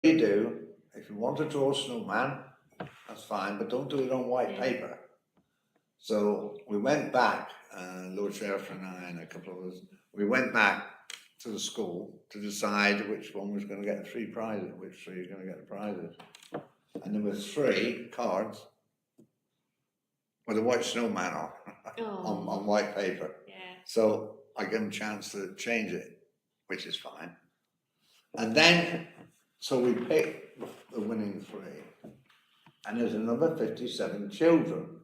you do, if you want to draw a snowman, that's fine, but don't do it on white paper. So we went back, Lord Sheriff and I and a couple of us, we went back to the school to decide which one was going to get the three prizes, which three are going to get the prizes. And there were 3 cards with a white snowman on white paper. Yeah. So I gave them a chance to change it, which is fine. And then, so we picked the winning 3. And there's another 57 children.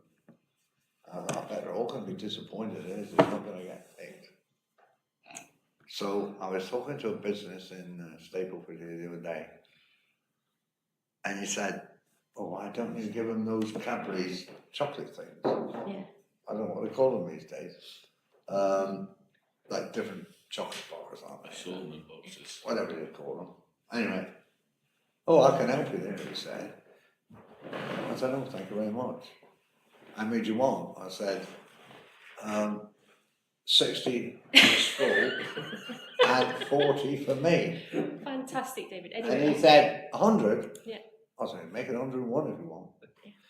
I bet they're all going to be disappointed if they're not going to get picked. So I was talking to a business in Stapleford here the other day, and he said, "Oh, why don't you give them those Cadbury's chocolate things?" Yeah. I don't know what they call them these days. Like different chocolate bars, aren't they? Assortment boxes. Whatever they call them. Anyway, "Oh, I can help you there," he said. I said, "Oh, thank you very much. How many do you want?" I said, 60 for the school and 40 for me. Fantastic, David. And Anyway, he said, 100? Yeah. I said, make it 101 if you want.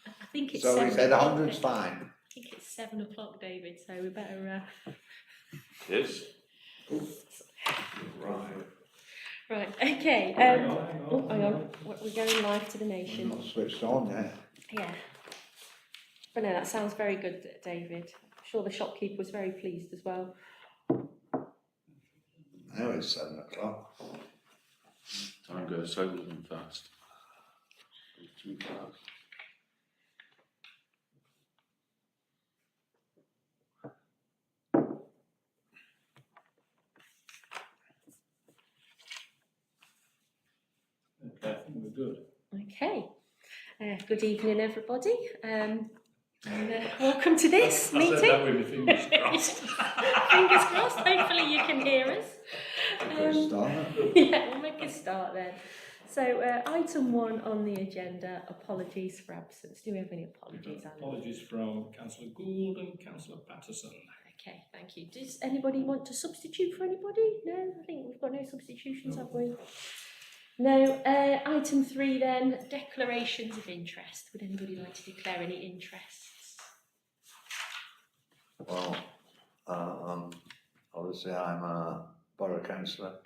I think it's So he said 7 100's fine. I think it's 7 o'clock, David, so we better... Yes. Right, okay. Hang on. Oh, hang on. We're going live to the We're nation. not switched on yet. Yeah. But no, that sounds very good, David. I'm sure the shopkeeper was very pleased as well. Now it's 7 o'clock. Time goes so long fast. Too fast. Okay, I think we're good. Okay. Good evening, everybody. Welcome to this I meeting. said that with my fingers crossed. Fingers crossed. Hopefully you can hear us. Good start. Yeah, we'll make a start then. So, item 1 on the agenda, apologies for absence. Do we have any apologies, Alan? Apologies from Councillor Gould and Councillor Patterson. Okay, thank you. Does anybody want to substitute for anybody? No, I think we've got no substitutions, have we? No. Item 3 then, declarations of interest. Would anybody like to declare any interests? Well, obviously I'm a borough councillor.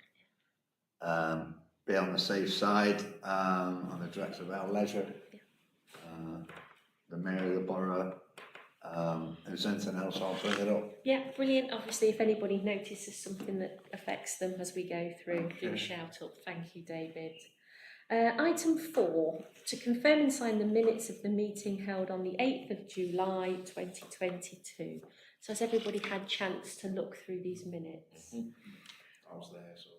Be on the safe side. I'm the director of Our Leisure. The mayor of the borough. If there's anything else, I'll bring it up. Yeah, brilliant. Obviously, if anybody notices something that affects them as we go through, do shout up. Thank you, David. Item 4, to confirm and sign the minutes of the meeting held on the 8th of July 2022. So has everybody had a chance to look through these minutes? I was there, so.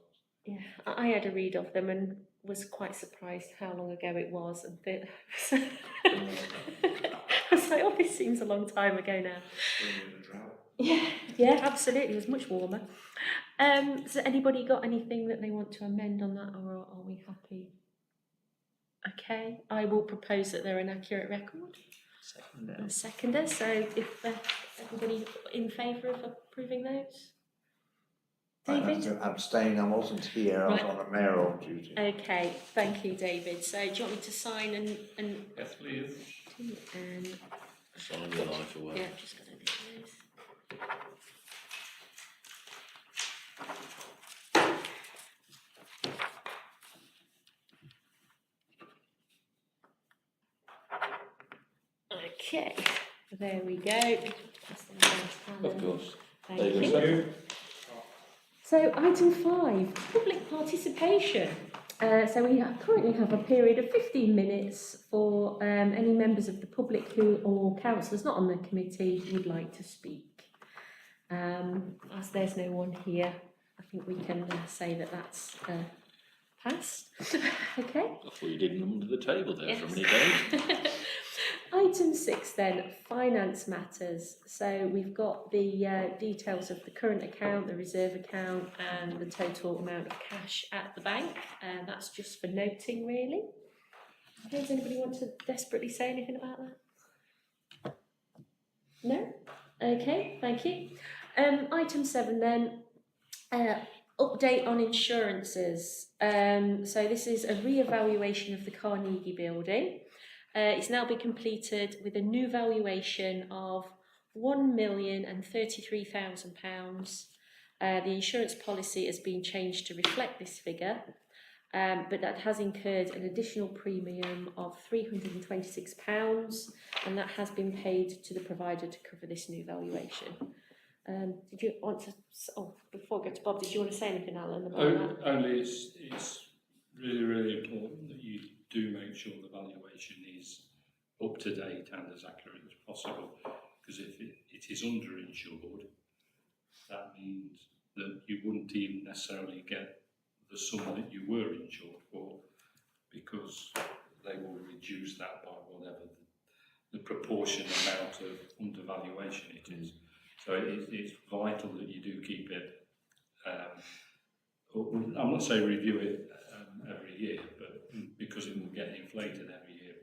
Yeah, I had a read of them and was quite surprised how long ago it was. And I was like, oh, this seems a long time ago now. Yeah, absolutely. It was much warmer. So anybody got anything that they want to amend on that, or are we happy? Okay, I will propose that they're an accurate record. Seconder. So if everybody in favour of approving those? I have David? to abstain, I wasn't here, I was Right. on a mayoral duty. Okay, thank you, David. So do you want me to sign and Yes, please. Sign your life away. yeah, just got to do those. Okay, there we go. Pass them down to Alan. Of course. Thank David, you. second. So item 5, public participation. So we currently have a period of 15 minutes for any members of the public who or councillors not on the committee would like to speak. As there's no one here, I think we can say that that's passed. Okay. I thought you did them under the table there for a Yes. minute, Dave. Item 6 then, finance matters. So we've got the details of the current account, the reserve account and the total amount of cash at the bank. And that's just for noting really. Does anybody want to desperately say anything about that? No? Okay, thank you. Item 7 then, Update on insurances. So this is a re-evaluation of the Carnegie building. It's now been completed with a new valuation of £1,033,000. The insurance policy has been changed to reflect this figure, but that has incurred an additional premium of £326, and that has been paid to the provider to cover this new valuation. Did you want to? Oh, before I go to Bob, did you want to say anything, Alan, about that? Only it's really important that you do make sure the valuation is up to date and as accurate as possible, because if it is underinsured, that means that you wouldn't even necessarily get the sum that you were insured for, because they will reduce that by whatever the proportion amount of undervaluation it is. So it's vital that you do keep it, I'm not saying review it every year, but because it will get inflated every year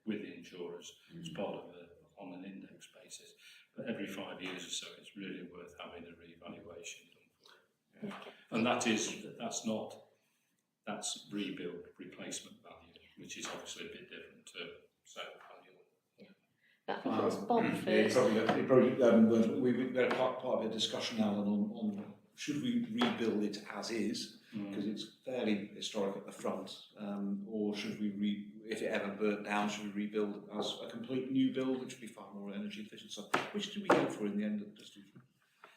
with the insurers as part of on an index basis. But every 5 years or so, it's really worth having a revaluation done for it. Yeah. And that's rebuild replacement value, which is obviously a bit different to sale value. I think it was Bob first. We've got part of a discussion, Alan, on should we rebuild it as is, because it's fairly historic at the front, or should we, if it ever burnt down, should we rebuild as a complete new build, which would be far more energy efficient? So which did we go for in the end of the decision?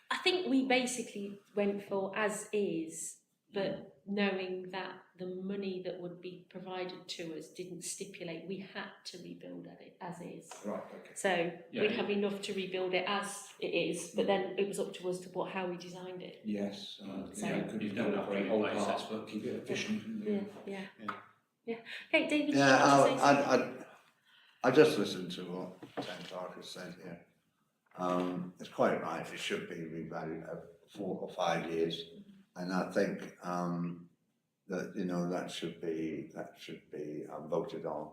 I think we basically went for as is, but knowing that the money that would be provided to us didn't stipulate we had to rebuild it as is. Right, okay. So we'd have enough to rebuild it as it is, but then it was up to us to how we designed it. Yes, So- could You you don't don't have to operate whole replace parts, it. but keep it efficient. Yeah. Okay, David, do you Yeah, want to say something? I just listened to what Ted Parker said here. It's quite right, it should be revalued every 4 or 5 years, and I think that that should be voted on.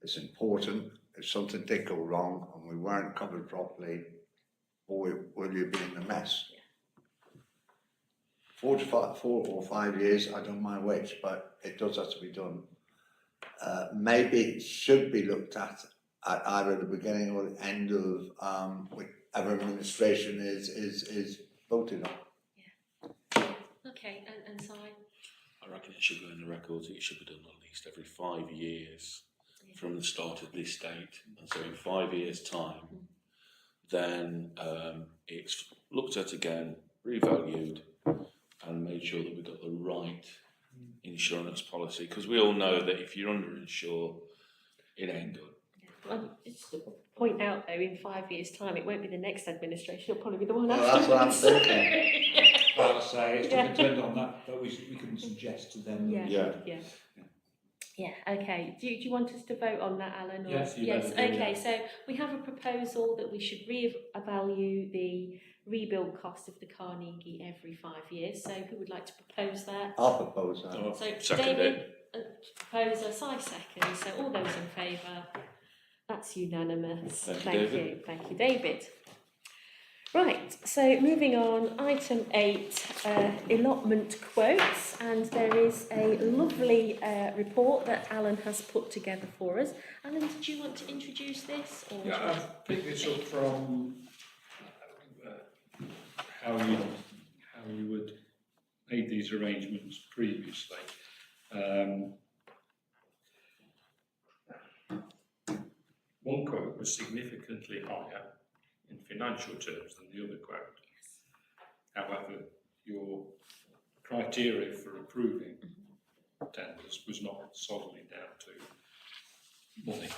It's important. If something did go wrong and we weren't covered properly, boy, will you be in a mess. 4 or 5 years, I don't mind which, but it does have to be done. Maybe it should be looked at either the beginning or the end of whichever administration is voted on. Okay, and Si? I reckon it should go in the records. It should be done at least every 5 years from the start of this date. And so in 5 years' time, then it's looked at again, revalued, and made sure that we've got the right insurance policy. Because we all know that if you're underinsured, it ain't good. Well, just to point out though, in 5 years' time, it won't be the next administration, it'll probably be the one Well, after. that's what I'm thinking. Well, I'd say it's dependent on that, but we can suggest to them. Yeah. Okay. Do you want us to vote on that, Alan? Or? Yes, you Yes. better do Okay. that. So we have a proposal that we should re-evaluate the rebuild cost of the Carnegie every 5 years. So who would like to propose that? I'll propose that. Oh, So second David, it. proposer, Si second. So all those in favour? That's unanimous. Thank you, Thank David. you. Thank you, David. Right, so moving on, item 8, allotment quotes, and there is a lovely report that Alan has put together for us. Alan, did you want to introduce this? Or Yeah, I've picked this up from how you would made these arrangements previously. One quote was significantly higher in financial terms than the other quote. However, your criteria for approving tenders was not solely down to money.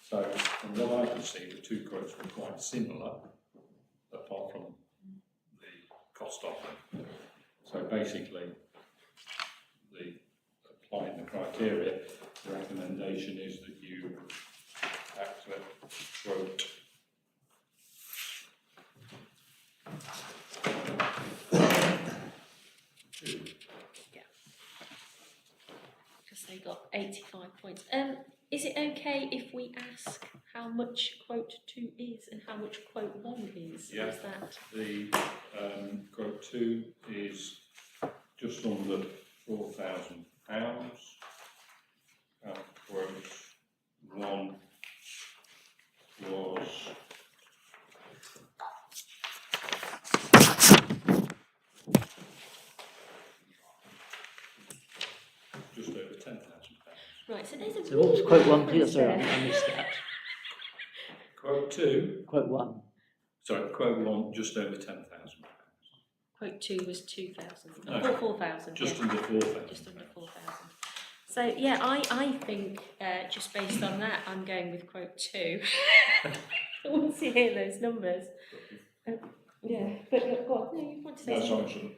So, from what I could see, the two quotes were quite similar, apart from the cost of them. So basically, applying the criteria, the recommendation is that you accept quote So you got 85 points. Is it okay if we ask how much quote 2 is and how much quote 1 is? Yeah. Is that? The quote 2 is just under £4,000. Quote 1 was just over £10,000. Right, so there's a So what was real quote 1, please? difference Sorry, there. I missed that. Quote 2, Quote 1. sorry, quote 1 just over £10,000. Quote 2 was 2,000. No, Or 4,000. Just yeah. under 4,000. Just under 4,000. So yeah, I think just based on that, I'm going with quote 2. Once you hear those numbers. Yeah, but go on. No, you want to say No, something? sorry,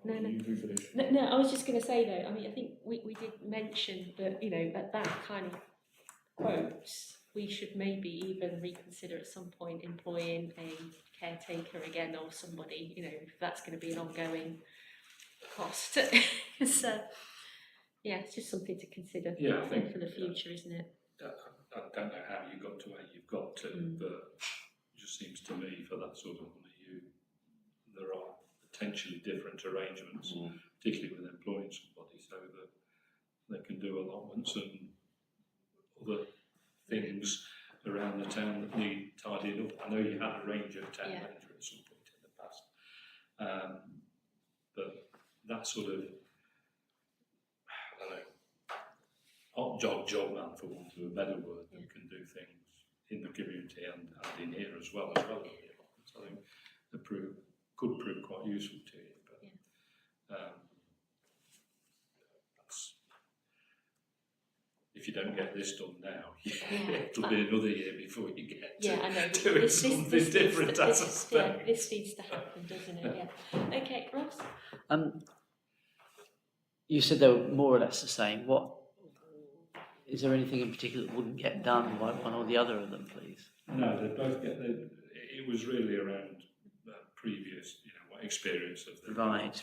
No, no. you finish. No, I was just going to say though, I mean, I think we did mention that, you know, at that kind of quotes, we should maybe even reconsider at some point employing a caretaker again or somebody, you know, if that's going to be an ongoing cost. So, yeah, it's just something to consider Yeah, I think for the future, isn't it? I don't know how you got to where you've got to, but it just seems to me for that sort of money, there are potentially different arrangements, particularly with employing somebody, so that they can do allotments and other things around the town that need tidying up. I know you had a ranger, town Yeah. ranger at some point in the past, but that sort of, I don't know, hot job man, for want of a better word, that can do things in the community and in here as well as the allotments. I think they could prove quite useful to you. But that's, if you don't get this done now, it'll be another year before you get to I know. doing something different, I suspect. This needs to happen, doesn't it? Yeah. Okay, Ross? You said they were more or less the same. What is there anything in particular that wouldn't get done by one or the other of them, please? No, they both get. It was really around previous, experience of the Right.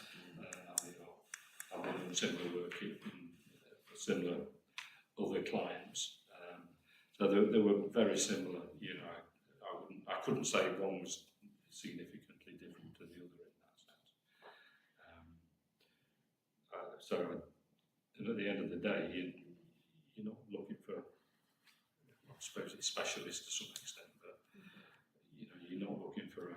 I've done similar work in similar other clients, so they were very similar. I couldn't say one was significantly different to the other in that sense. So, at the end of the day, you're not looking for, I suppose it's specialist to some extent, but you're not looking for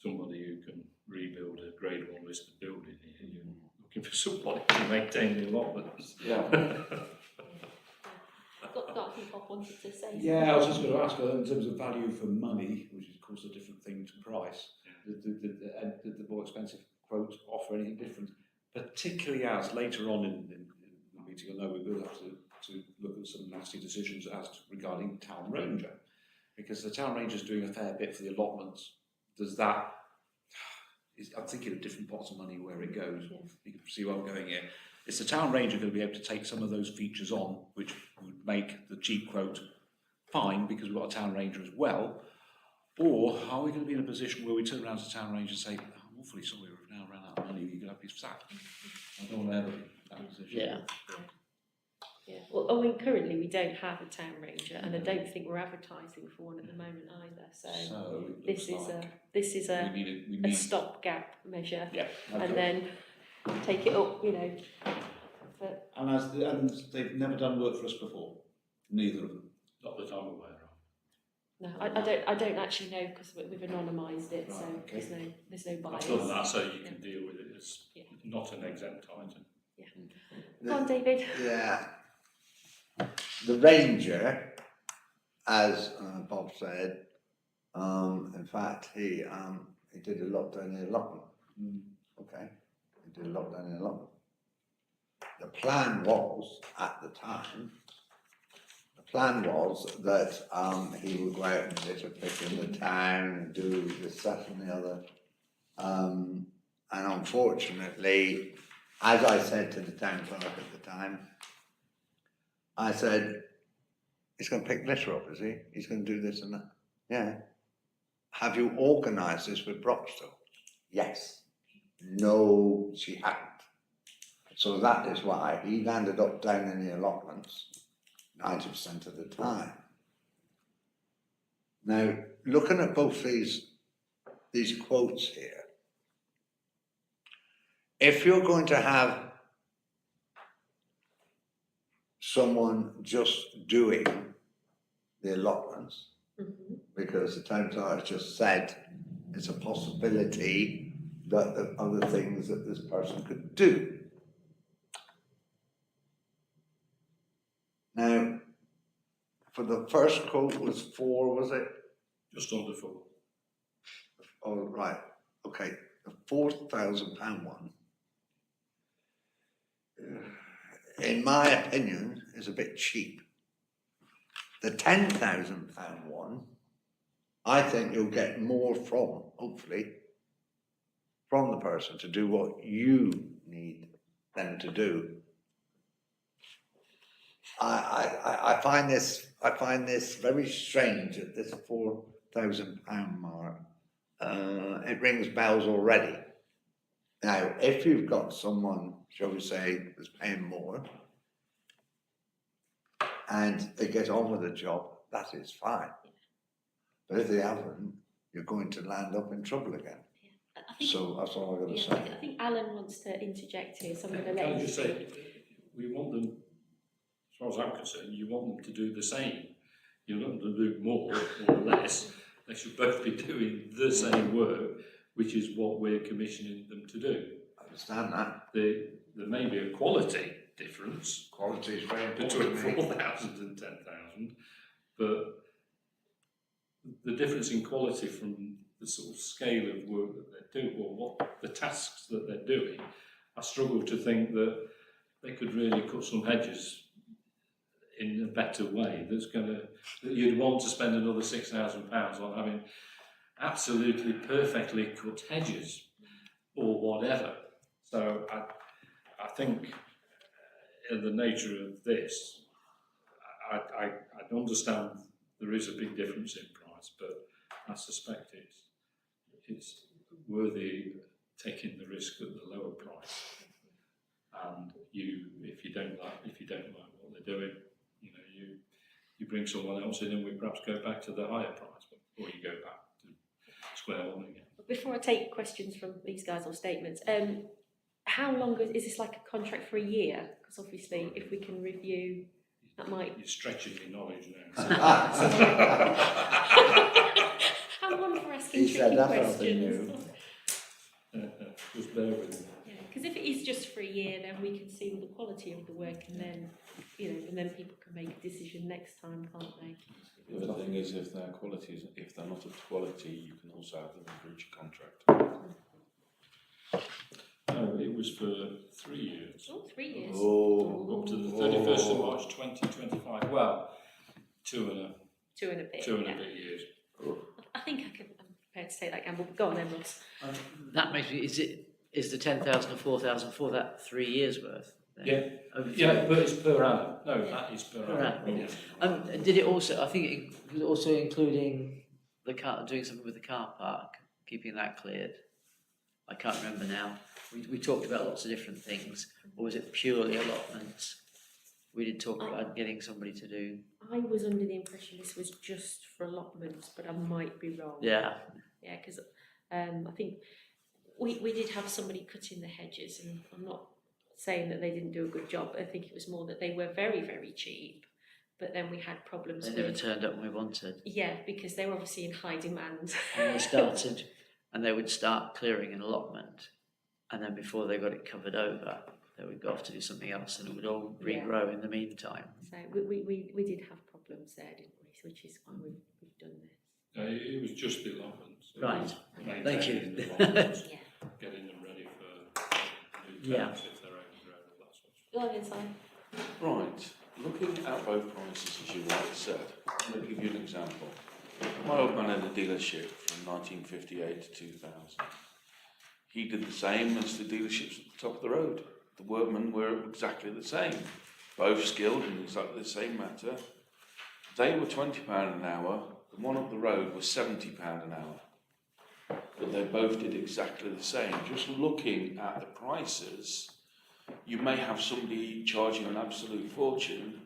somebody who can rebuild a Grade 1 listed building here. You're looking for somebody to maintain the allotments. Yeah. Got Bob wanted to say something. Yeah, I was just going to ask, in terms of value for money, which is of course a different thing to price, did the more expensive quote offer anything different? Particularly as later on in the meeting, I know we will have to look at some nasty decisions as to, regarding town ranger, because the town ranger is doing a fair bit for the allotments. Does that? I'm thinking of different pots of money where it goes. Yeah. You can see where I'm going here. Is the town ranger going to be able to take some of those features on, which would make the cheap quote fine because we've got a town ranger as well? Or are we going to be in a position where we turn around to the town ranger and say, I'm awfully sorry, we've now run out of money, you can have his sack? I don't want to ever be in that position. Yeah. Yeah. Well, I mean, currently we don't have a town ranger, and I don't think we're advertising for one at the moment either. So it this looks is like this is a we need stopgap measure, yeah, okay. and then take it up. But And they've never done work for us before, neither of them. Not that I'm aware of. no, I don't actually know because we've anonymised it, so Right, okay. there's no bias. I've done that so you can deal with it as not an exempt item. Go on, David. Yeah. The ranger, as Bob said, in fact, he did a lot down in allotment. Okay, he did a lot down in allotment. The plan was, at the time, that he would go out and litter pick in the town and do this, that and the other. And unfortunately, as I said to the town clerk at the time, I said, he's going to pick litter up, is he? He's going to do this and that. Yeah. Have you organised this with Broxton? Yes. No, she hadn't. So that is why he landed up down in the allotments 90% of the time. Now, looking at both these quotes here, if you're going to have someone just doing the allotments, because the town clerk just said it's a possibility that there are other things that this person could do. Now, for the first quote was 4, was it? Just under 4. Oh, right, okay, the £4,000 one, in my opinion, is a bit cheap. The £10,000 one, I think you'll get more from, hopefully, from the person to do what you need them to do. I find this very strange at this £4,000 mark. It rings bells already. Now, if you've got someone, shall we say, that's paying more, and they get on with the job, that is fine. But if they haven't, you're going to land up in trouble again. I think, So that's all I've got to yeah, say. I think Alan wants to interject here, so I'm going to Can let I him just say, speak. we want them, as far as I'm concerned, you want them to do the same. You want them to do more or less. They should both be doing the same work, which is what we're commissioning them to do. I understand that. There may be a quality difference Quality is very between important. 4,000 and 10,000, but the difference in quality from the sort of scale of work that they do, or what the tasks that they're doing, I struggle to think that they could really cut some hedges in a better way that you'd want to spend another £6,000 on having absolutely perfectly cut hedges or whatever. So I think in the nature of this, I understand there is a big difference in price, but I suspect it's worthy taking the risk at the lower price. And if you don't like what they're doing, you bring someone else in, and we perhaps go back to the higher price, or you go back to square one again. Before I take questions from these guys or statements, how long is this, like a contract for a year? Because obviously, if we can review, that might. You're stretching your knowledge now. I'm one for asking He said tricky that's what they questions. knew. Just bear with me. Yeah, because if it is just for a year, then we can see the quality of the work, and then, and then people can make a decision next time, can't they? The other thing is, if they're not up to quality, you can also have them breach a contract. No, it was for 3 years. Oh, 3 years. Oh, Up to the 31st of March 2025. Well, two and a Bit. bit years. I think I'm prepared to take that gamble. Go on then, Ross. That makes me, is the 10,000 or 4,000 for that 3 years worth? Then? Yeah. Over Yeah, but it's per annum. No, that is per Per annum. annum. Yeah. Did it also, I think it was also including the car, doing something with the car park, keeping that cleared? I can't remember now. We talked about lots of different things, or was it purely allotments? We did talk about getting somebody to do. I was under the impression this was just for allotments, but I might be wrong. Yeah. Yeah, because I think we did have somebody cutting the hedges, and I'm not saying that they didn't do a good job. I think it was more that they were very, very cheap, but then we had problems. They never turned up when we wanted. Yeah, because they were obviously in high demand. And they started, and they would start clearing an allotment, and then before they got it covered over, they would go off to do something else, and it would all regrow in the meantime. So we did have problems there, didn't we? Which is why we've done this. It was just the allotments. Right. Maintaining Thank you. the allotments, Yeah. getting them ready for new Yeah. tenants if they're overgrown and that sort of stuff. Go on inside. Right, looking at both prices, as you rightly said, I'm going to give you an example. My old man had a dealership from 1958 to 2000. He did the same as the dealerships at the top of the road. The workmen were exactly the same, both skilled in exactly the same matter. They were £20 an hour, the one up the road was £70 an hour. But they both did exactly the same. Just looking at the prices, you may have somebody charging an absolute fortune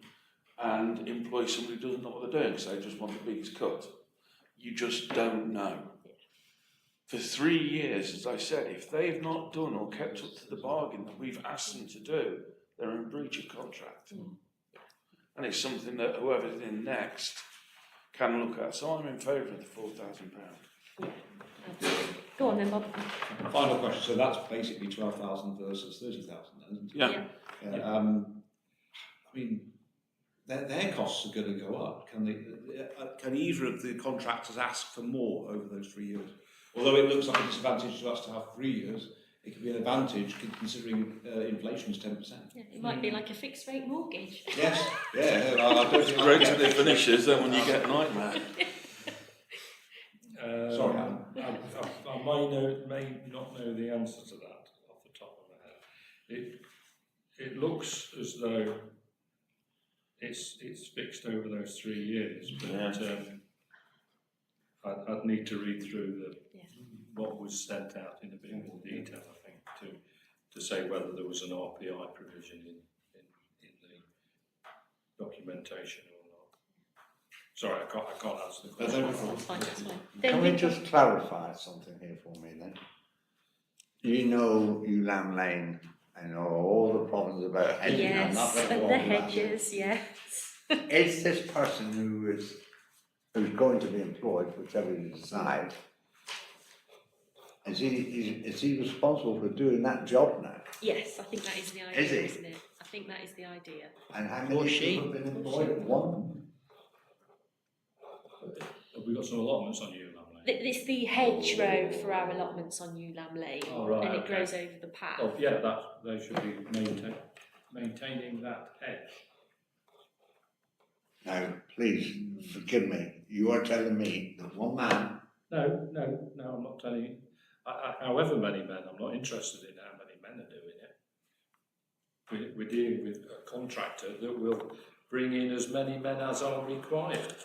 and employ somebody who doesn't know what they're doing because they just want the biggest cut. You just don't know. For 3 years, as I said, if they've not done or kept up to the bargain that we've asked them to do, they're in breach of contract. And it's something that whoever's in next can look at. So I'm in favour of the £4,000. Absolutely. Go on then, Bob. Final question, so that's basically 12,000 versus 30,000 then, isn't it? Yeah. Yeah, I mean, their costs are going to go up. Can either of the contractors ask for more over those 3 years? Although it looks like a disadvantage to us to have 3 years, it could be an advantage considering inflation is 10%. Yeah, it might be like a fixed rate mortgage. Yes, yeah. I don't think Great till it finishes, then when you get a nightmare. Sorry, Alan. I may not know the answer to that off the top of my head. It looks as though it's fixed over those 3 years, but I'd need to read through what was sent out in a bit more detail, I think, to say whether there was an RPI provision in the documentation or not. Sorry, I can't answer the question. That's fine, that's fine. Can we David? just clarify something here for me then? You know Lamb Lane, I know all the problems about hedging, I'm not Yes, going to and go the on that. hedges, yes. Is this person who's going to be employed, whichever you decide, is he responsible for doing that job now? Yes, I think that is the idea, Is he? isn't it? I think that is the idea. And how Or many she. people have been employed at one? Have we got some allotments on you, Lamley? It's the hedgerow for our allotments on New Lamb Lane, Oh, right, and it okay. grows over the path. Oh, yeah, they should be maintaining that hedge. Now, please, forgive me, you are telling me that one man, No, I'm not telling you. However many men, I'm not interested in how many men are doing it. We're dealing with a contractor that will bring in as many men as are required.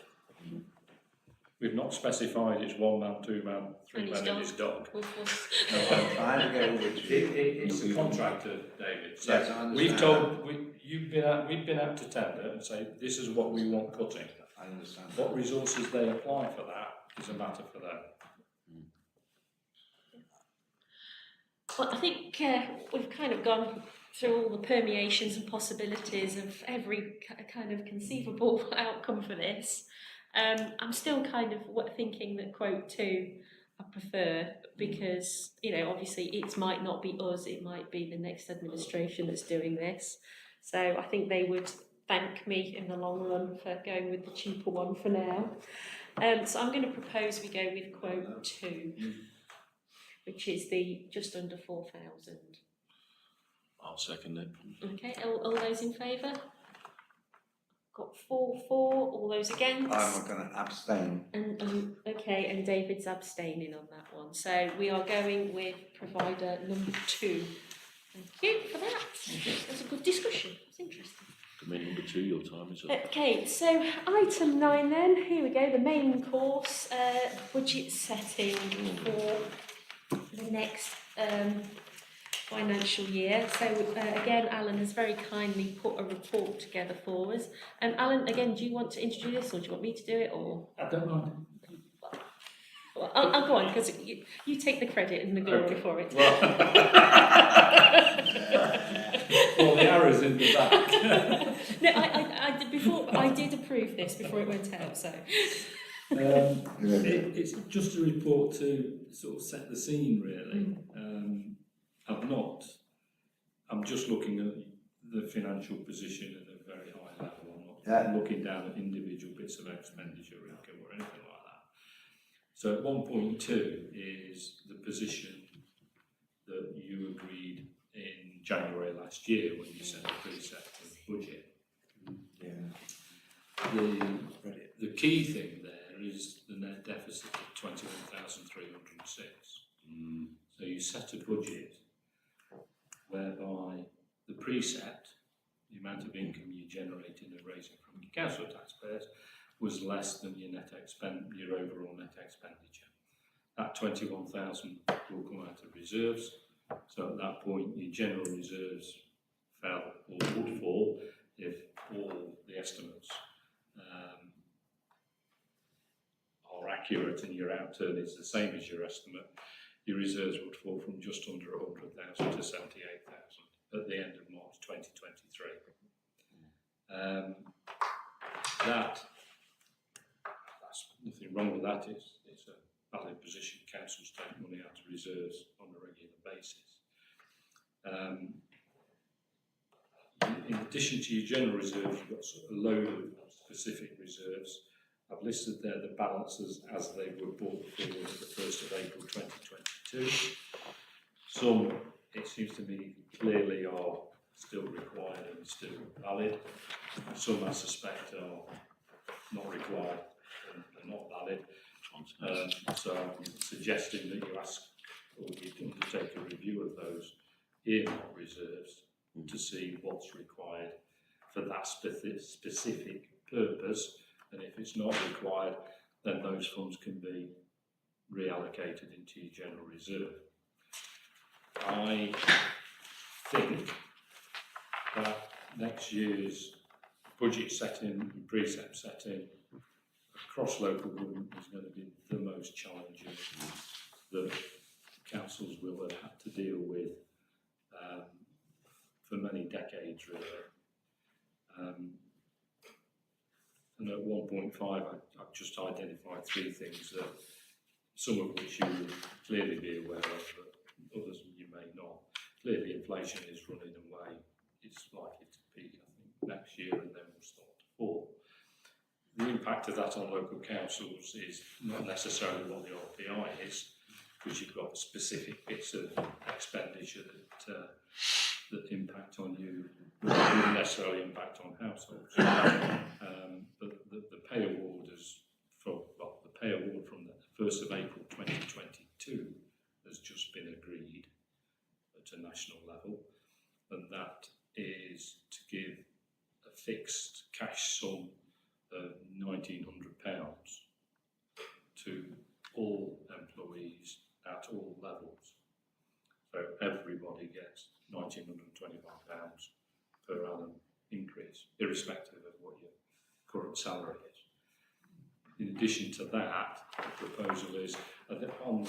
We've not specified it's 1 man, 2 man, 3 And his men and his dog. Woof, woof. I'm trying to get over to you. It's a contractor, David. So Yes, I understand. we've been out to tender and say this is what we want cutting. I understand. What resources they apply for that is a matter for them. Well, I think we've kind of gone through all the permeations and possibilities of every kind of conceivable outcome for this. I'm still kind of thinking that quote 2 I prefer because, obviously it might not be us, it might be the next administration that's doing this. So I think they would thank me in the long run for going with the cheaper one for now. So I'm going to propose we go with quote 2, which is the just under 4,000. I'll second it. Okay, all those in favour? Got 4, all those against? I'm going to abstain. And okay, and David's abstaining on that one. So we are going with provider number 2. Thank you for that. That's a good discussion. It's interesting. Come in number 2, your time is up. Okay, so item 9 then. Here we go. The main course, budget setting for the next financial year. So again, Alan has very kindly put a report together for us. Alan, again, do you want to introduce this, or do you want me to do it, or? I don't mind. Well, I'll go on because you take the credit and the glory Okay. for it. Well, well, the arrow's in the back. No, I did before. I did approve this before it went out. So It's just a report to sort of set the scene, really. I'm just looking at the financial position at a very high level. I'm not looking down at individual bits of expenditure income or anything like that. So at 1.2 is the position that you agreed in January last year when you set the preset for the budget. The key thing there is the net deficit of 21,306. So you set a budget whereby the preset, the amount of income you generated and raising from your council taxpayers, was less than your your overall net expenditure. That 21,000 will come out of reserves. So at that point, your general reserves fell or would fall if all the estimates are accurate and your outturn is the same as your estimate, your reserves would fall from just under 100,000 to 78,000 at the end of March 2023. That's nothing wrong with that. It's a valid position. Councils take money out of reserves on a regular basis. In addition to your general reserves, you've got sort of a load of specific reserves. I've listed there the balances as they were brought forward at the 1st of April 2022. Some, it seems to me, clearly are still required and still valid. Some, I suspect, are not required and are not valid. So I'm suggesting that you ask or you undertake a review of those earmarked reserves to see what's required for that specific purpose, and if it's not required, then those funds can be reallocated into your general reserve. I think that next year's budget setting and precept setting across local government is going to be the most challenging that councils will have had to deal with for many decades, really. And at 1.5, I've just identified 3 things, that some of which you will clearly be aware of, but others you may not. Clearly, inflation is running away. It's likely to peak, I think, next year, and then will start to fall. The impact of that on local councils is not necessarily what the RPI is, because you've got specific bits of expenditure that impact on you, wouldn't necessarily impact on households. But the pay award from the 1st of April 2022 has just been agreed at a national level, and that is to give a fixed cash sum of £1,900 to all employees at all levels. So everybody gets £1,925 per annum increase, irrespective of what your current salary is. In addition to that, the proposal is on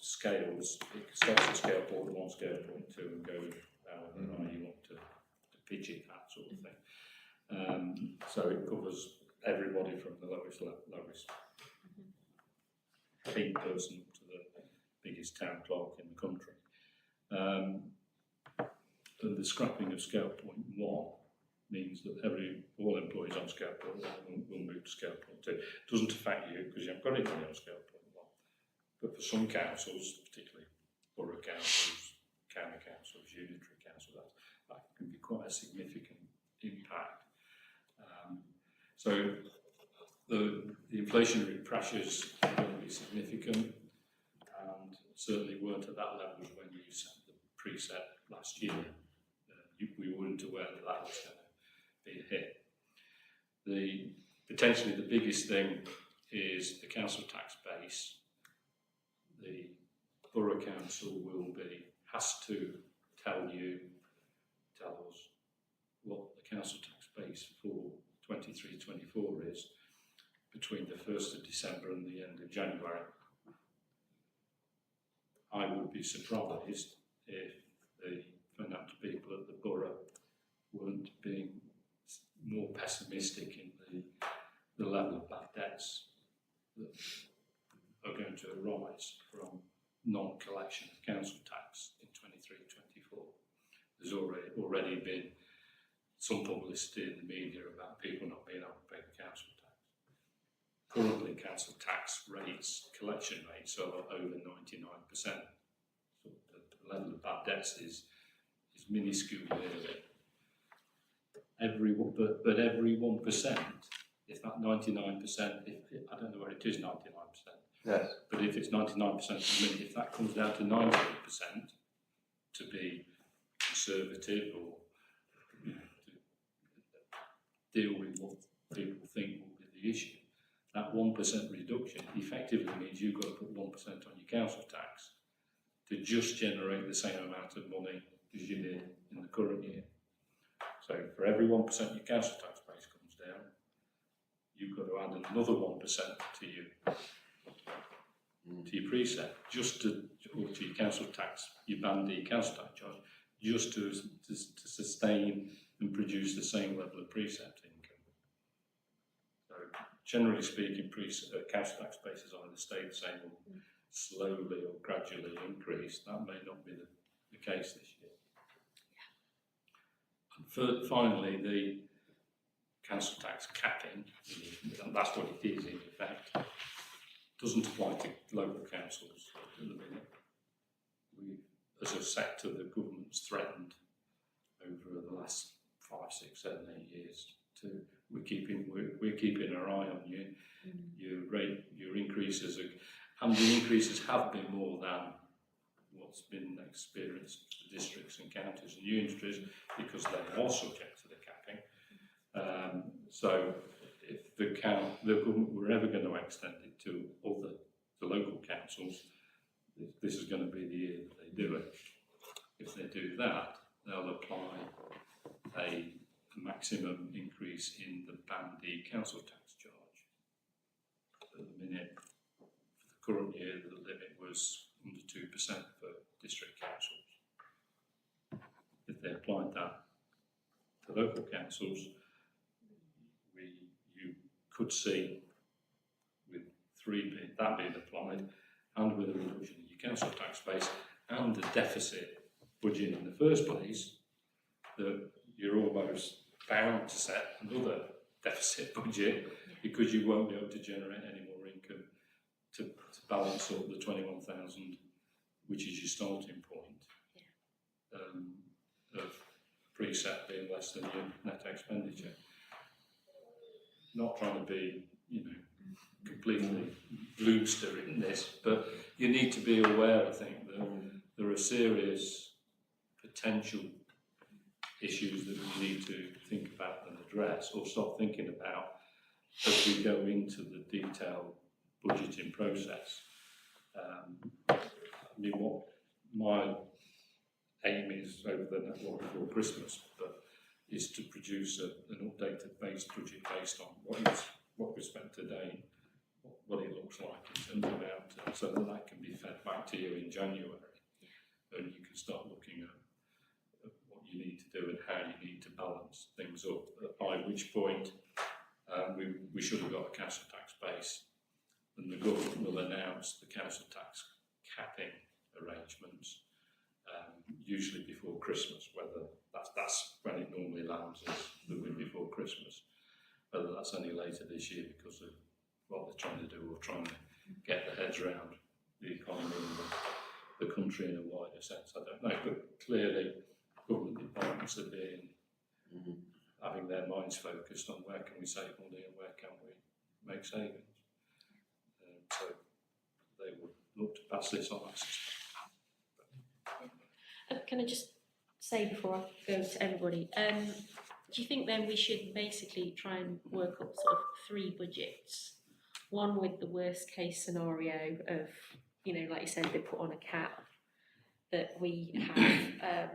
scales, it starts at scale point 1, scale point 2, and goes however you want to pitch it, that sort of thing. So it covers everybody from the lowest paid person up to the biggest town clerk in the country. And the scrapping of scale point 1 means that all employees on scale point 1 will move to scale point 2. It doesn't affect you because you haven't got anybody on scale point 1. But for some councils, particularly borough councils, county councils, unitary councils, that can be quite a significant impact. So the inflationary pressures are going to be significant, and certainly weren't at that level when you set the preset last year. We weren't aware that that was going to be a hit. Potentially the biggest thing is the council tax base. The borough council has to tell us what the council tax base for 23-24 is between the 1st of December and the end of January. I would be surprised if the financial people at the borough weren't being more pessimistic in the level of bad debts that are going to arise from non-collection of council tax in 23-24. There's already been some publicity in the media about people not being able to pay the council tax. Currently, council tax rates, collection rates, are over 99%. So the level of bad debts is minuscule, really. Every 1%, if that 99%, I don't know where it is, 99%. Yes. But if it's 99%, if that comes down to 98% to be conservative or to deal with what people think will be the issue, that 1% reduction effectively means you've got to put 1% on your council tax to just generate the same amount of money as you did in the current year. So for every 1% your council tax base comes down, you've got to add another 1% to your preset, or to your council tax, your Band D council tax charge, just to sustain and produce the same level of precept income. So generally speaking, council tax bases either stay the same or slowly or gradually increase. That may not be the case this year. And finally, the council tax capping, and that's what it is in effect, doesn't apply to local councils at the minute. We, as a sector, the government's threatened over the last 5, 6, 7, 8 years we're keeping our eye on you. Your increases and the increases have been more than what's been experienced for districts and counties and unitaries, because they are subject to the capping. So if the government were ever going to extend it to the local councils, this is going to be the year that they do it. If they do that, they'll apply a maximum increase in the Band D council tax charge. At the minute, for the current year, the limit was under 2% for district councils. If they applied that to local councils, you could see with that being applied, and with a reduction in your council tax base and the deficit budget in the first place, that you're almost bound to set another deficit budget, because you won't be able to generate any more income to balance up the 21,000, which is your starting point, of preset being less than your net expenditure. Not trying to be, completely bloomster in this, but you need to be aware, I think, that there are serious potential issues that we need to think about and address, or start thinking about, as we go into the detailed budgeting process. What my aim is before Christmas, but is to produce an updated base budget based on what we spent today, what it looks like in terms of outturn, so that can be fed back to you in January, and you can start looking at what you need to do and how you need to balance things up. By which point, we should have got a council tax base, and the government will announce the council tax capping arrangements, usually before Christmas. Whether that's when it normally lands, is the week before Christmas. Whether that's any later this year because of what they're trying to do, or trying to get their heads around the economy and the country in a wider sense, I don't know. But clearly, government departments are having their minds focused on where can we save money and where can we make savings. So they would look to pass this on, I suspect. Can I just say before I go to everybody, do you think then we should basically try and work up sort of 3 budgets? One with the worst case scenario of, like you said, they put on a cap, that we have,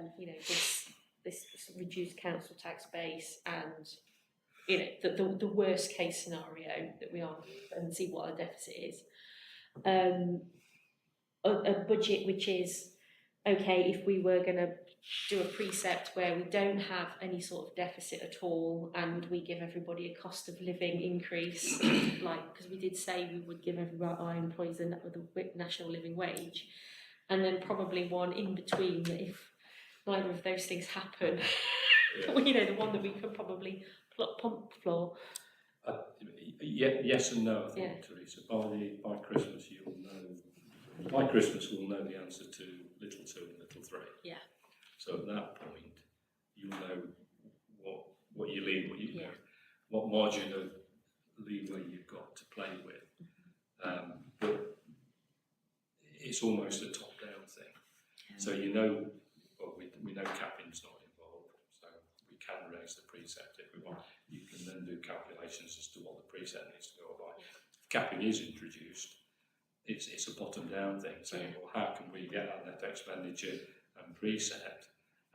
this reduced council tax base, and, the worst case scenario that we are, and see what our deficit is. A budget which is, okay, if we were going to do a precept where we don't have any sort of deficit at all, and we give everybody a cost of living increase, because we did say we would give our employees the national living wage, and then probably one in between, that if neither of those things happen, the one that we could probably pump for. Yes and no, I think, Teresa. By Christmas, you'll know. By Christmas, we'll know the answer to little 2 and little 3. Yeah. So at that point, you'll know what you leave, what margin of leeway you've got to play with. But it's almost a top-down thing. So we know capping's not involved, so we can raise the precept if we want. You can then do calculations as to what the precept needs to go by. If capping is introduced, it's a bottom-down thing, saying, well, how can we get our net expenditure and precept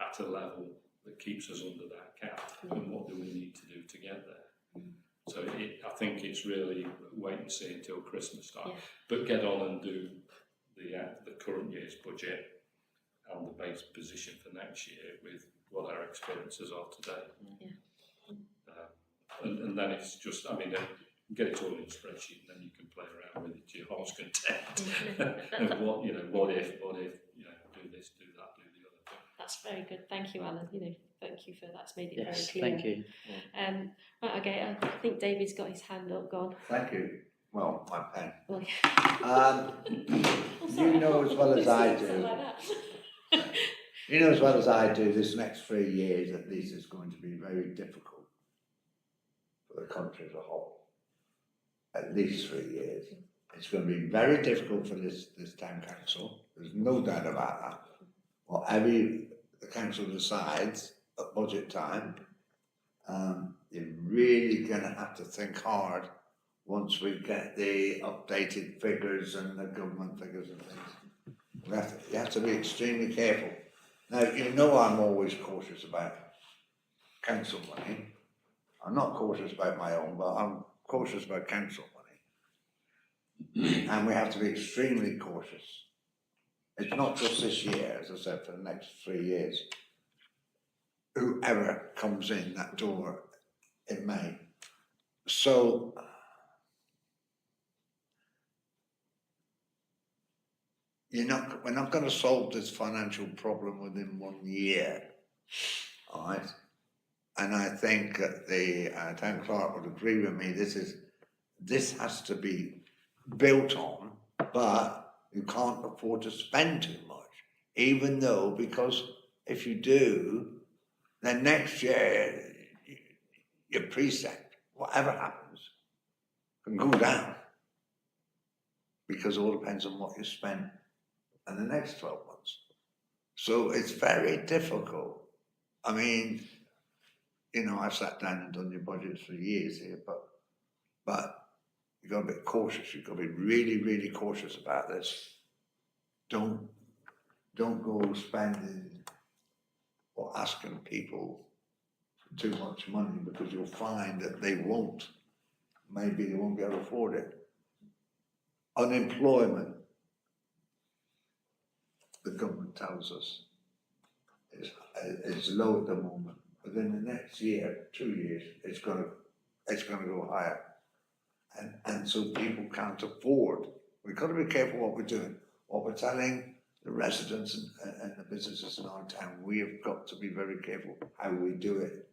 at a level that keeps us under that cap, and what do we need to do to get there? So I think it's really wait and see until Christmas time, but get on and do the current year's budget and the base position for next year with what our experiences are today. And then it's just, I mean, get it all in a spreadsheet, and then you can play around with it to your heart's content. And what if, do this, do that, do the other. That's very good. Thank you, Alan. Thank you for that's made it Yes, very clear. thank you. Right, okay. I think David's got his hand up. Gone. Thank you. Well, my pen. Well, yeah. You know as well as I Something do. like that. You know as well as I do, this next 3 years at least is going to be very difficult for the country as a whole. At least 3 years. It's going to be very difficult for this town council. There's no doubt about that. Whatever the council decides at budget time, you're really going to have to think hard once we get the updated figures and the government figures and things. You have to be extremely careful. Now, you know I'm always cautious about council money. I'm not cautious about my own, but I'm cautious about council money. And we have to be extremely cautious. It's not just this year, as I said, for the next 3 years. Whoever comes in that door, it may. So, we're not going to solve this financial problem within 1 year, all right? And I think that the town clerk would agree with me. This has to be built on, but you can't afford to spend too much. Even though, because if you do, then next year your precept, whatever happens, can go down, because it all depends on what you spend in the next 12 months. So it's very difficult. I mean, I've sat down and done your budgets for years here, but you've got to be cautious. You've got to be really, really cautious about this. Don't go spending or asking people for too much money, because you'll find that they won't. Maybe they won't be able to afford it. Unemployment, the government tells us, is low at the moment. But in the next year, 2 years, it's going to go higher, and so people can't afford. We've got to be careful what we're doing, what we're telling the residents and the businesses in our town. We have got to be very careful how we do it,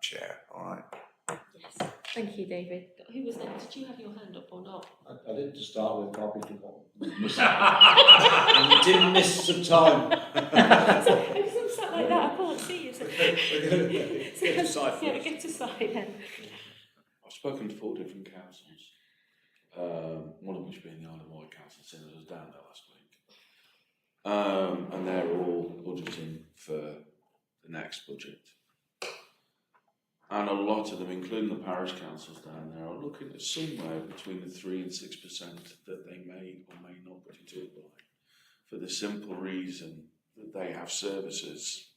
Chair. All right. Yes. Thank you, David. Who was next? Did you have your hand up or not? I did to start with, copy to one. And you didn't miss some time. So, because I'm sat like that, I can't see you. So, Get to side yeah, first. get to side then. I've spoken to 4 different councils, one of which being the Isle of Wight Council, since I was down there last week. And they're all budgeting for the next budget. And a lot of them, including the parish councils down there, are looking at somewhere between the 3 and 6% that they may or may not put it up by, for the simple reason that they have services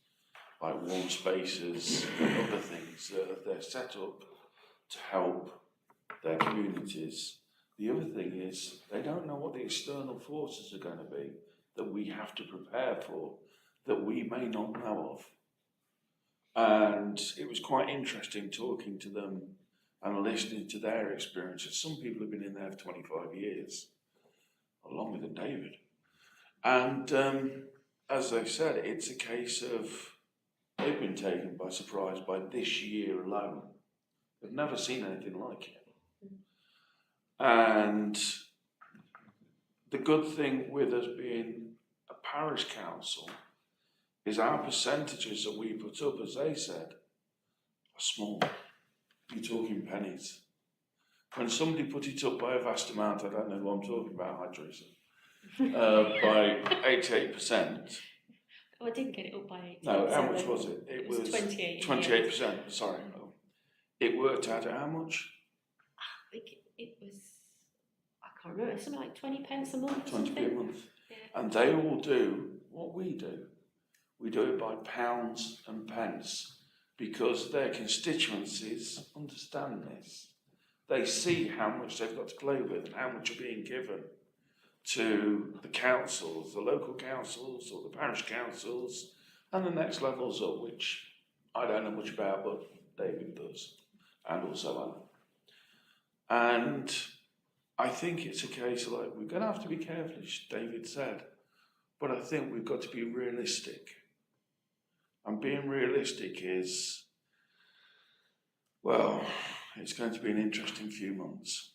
like warm spaces and other things that they're set up to help their communities. The other thing is they don't know what the external forces are going to be that we have to prepare for, that we may not know of. And it was quite interesting talking to them and listening to their experiences. Some people have been in there for 25 years, longer than David. And as I said, it's a case of they've been taken by surprise by this year alone. They've never seen anything like it. And the good thing with us being a parish council is our percentages that we put up, as they said, are small. You're talking pennies. When somebody put it up by a vast amount, I don't know who I'm talking about, hi Teresa, by 88%. Oh, I didn't get it up by 8. No, how much was it? It was 28. 28%, sorry. It worked out at how much? I think it was, I can't remember, something like 20 pence a month or 20p a something. month. Yeah. And they all do what we do. we do it by pounds and pence, because their constituencies understand this. They see how much they've got to play with and how much are being given to the councils, the local councils or the parish councils, and the next levels up, which I don't know much about, but David does, and also Alan. And I think it's a case of like, we're going to have to be careful, as David said, but I think we've got to be realistic. And being realistic is, well, it's going to be an interesting few months.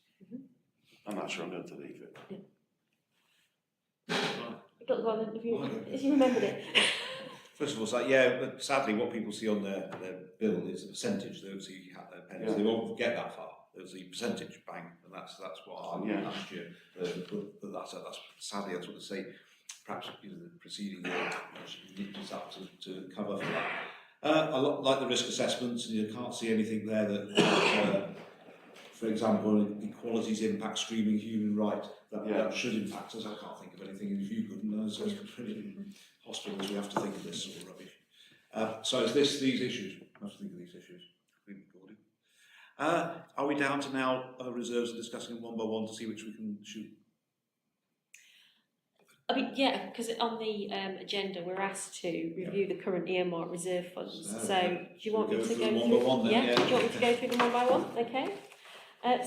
And that's where I'm going to leave it. Go on, if you remembered it. First of all, but sadly what people see on their bill is a percentage. They don't see pennies. Yeah. They won't get that far. They'll see percentage, bang, and that's what I argued last year. But that's sadly that's what they say. Perhaps the preceding year just up to cover for that. A lot like the risk assessments, you can't see anything there that for example, equality's impact, streaming human right, that should impact us. I can't think of anything. If you couldn't, so hospitals, we have to think of this sort of rubbish. So it's these issues. We have to think of these issues. Are we down to now reserves and discussing them one by one to see which we can shoot? I mean, yeah, because on the agenda we're asked to review the current earmark reserve funds. So do you want me to go one by one then? Yeah, do you want me to go through them one by one? Okay.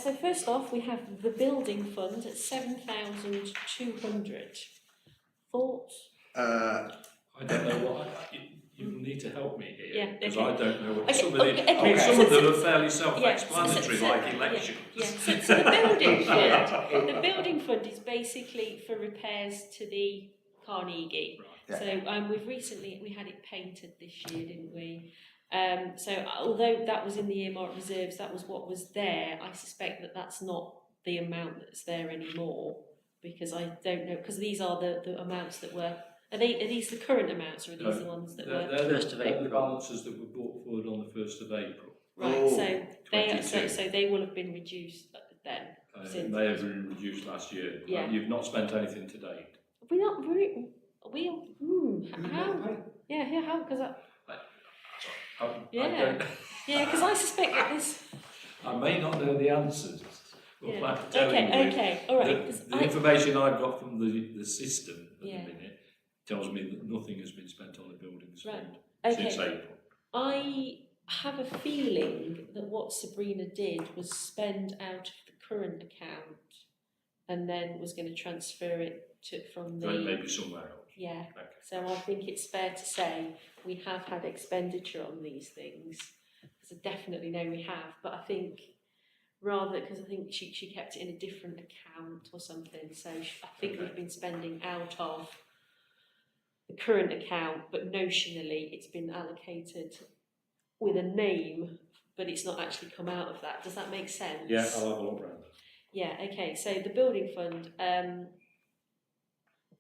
So first off, we have the building fund at 7,200. Thoughts? I don't know what. You need to help me here, Yeah, because okay. I don't know what Okay, some of the. okay, I mean, okay. some of them are fairly Yeah, self-explanatory, like elections. Yeah. So the building fund, the building fund is basically for repairs to the Carnegie. Right. So we had it painted this year, didn't we? So although that was in the earmark reserves, that was what was there. I suspect that that's not the amount that's there anymore, because I don't know, because these are the amounts that were. Are these the current amounts, or are these the ones that were? They're First of April. the balances that were brought forward on the 1st of April. Right. So they 22. so they will have been reduced then. They may have been reduced last year. Yeah. You've not spent anything to date. We not really. How? Yeah. How? Because Yeah. because I suspect that this. I may not know the answers. But Yeah. I'm telling you, Okay. All right. 'cause the information I've got from the system at Yeah. the minute tells me that nothing has been spent on the buildings fund Okay. since April. I have a feeling that what Sabrina did was spend out of the current account, and then was going to transfer it from So it may the. be somewhere else. Yeah. Okay. So I think it's fair to say we have had expenditure on these things. Because I definitely know we have, but I think because I think she kept it in a different account or something. So I think we've been spending out of the current account, but notionally it's been allocated with a name, but it's not actually come out of that. Does that make sense? Yeah, I'll have a look round. Yeah, okay, so the building fund,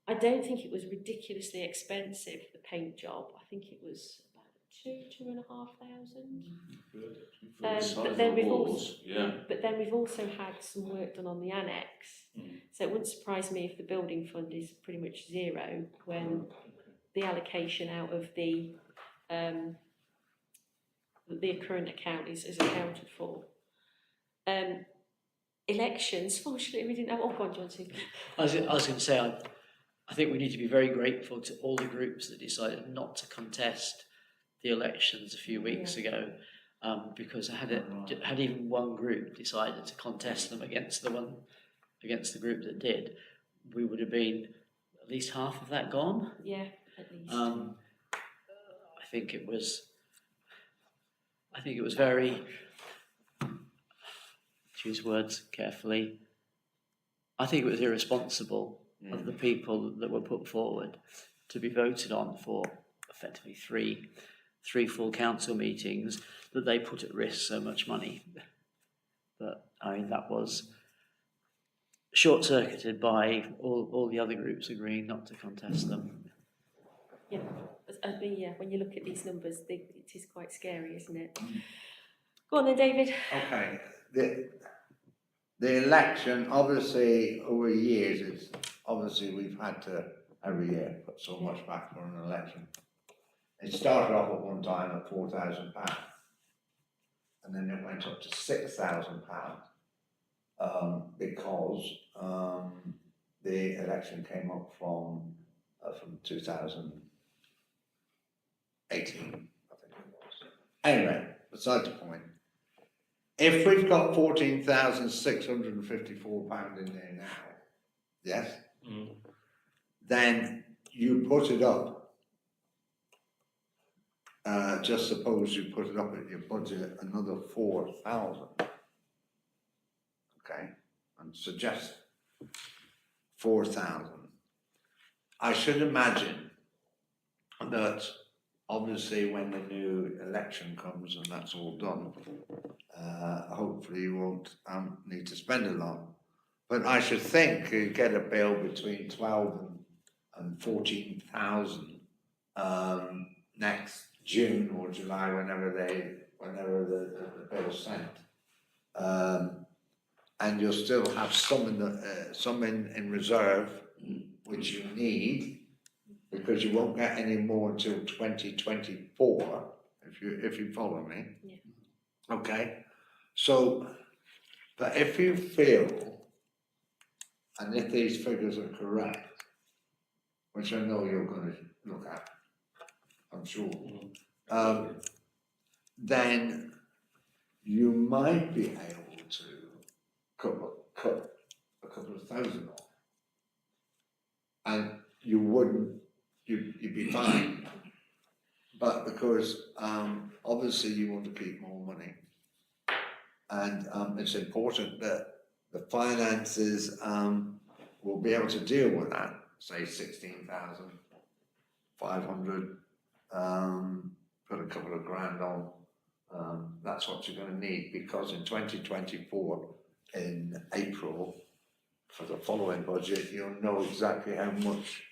I don't think it was ridiculously expensive, the paint job. I think it was about 2,500. For the size But of then the we've walls, but then we've also had some work done on the annex. So it wouldn't surprise me if the building fund is pretty much zero when the allocation out of the current account is accounted for. Elections, fortunately we didn't have. Oh, go on, John. I was going to say, I think we need to be very grateful to all the groups that decided not to contest the elections a few weeks ago, because had even one group decided to contest them against the group that did, we would have been at least half of that gone. Yeah, at least. I think it was very, choose words carefully, I think it was irresponsible of the people that were put forward to be voted on for effectively three full council meetings, that they put at risk so much money. But I mean, that was short-circuited by all the other groups agreeing not to contest them. Yeah, when you look at these numbers, it is quite scary, isn't it? Go on then, David. Okay, the election, obviously, over years, we've had to, every year, put so much back for an election. It started off at one time at £4,000. And then it went up to £6,000. Because, the election came up from 2018, I think it was. Anyway, beside the point. If we've got £14,654 in there now, yes, then you put it up. Just suppose you put it up at your budget another 4,000. Okay, and suggest 4,000. I should imagine that obviously when the new election comes and that's all done, hopefully you won't need to spend a lot. But I should think you get a bill between 12 and 14,000 next June or July, whenever the bill's sent. And you'll still have some in reserve, which you need, because you won't get any more until 2024, if you follow me. Yeah. Okay, so, but if you feel, and if these figures are correct, which I know you're going to look at, I'm sure, then you might be able to cut a couple of thousand off, and you'd be fine. But because obviously you want to keep more money, and it's important that the finances will be able to deal with that. Say 16,500. Put a couple of grand on. That's what you're going to need, because in 2024, in April, for the following budget, you'll know exactly how much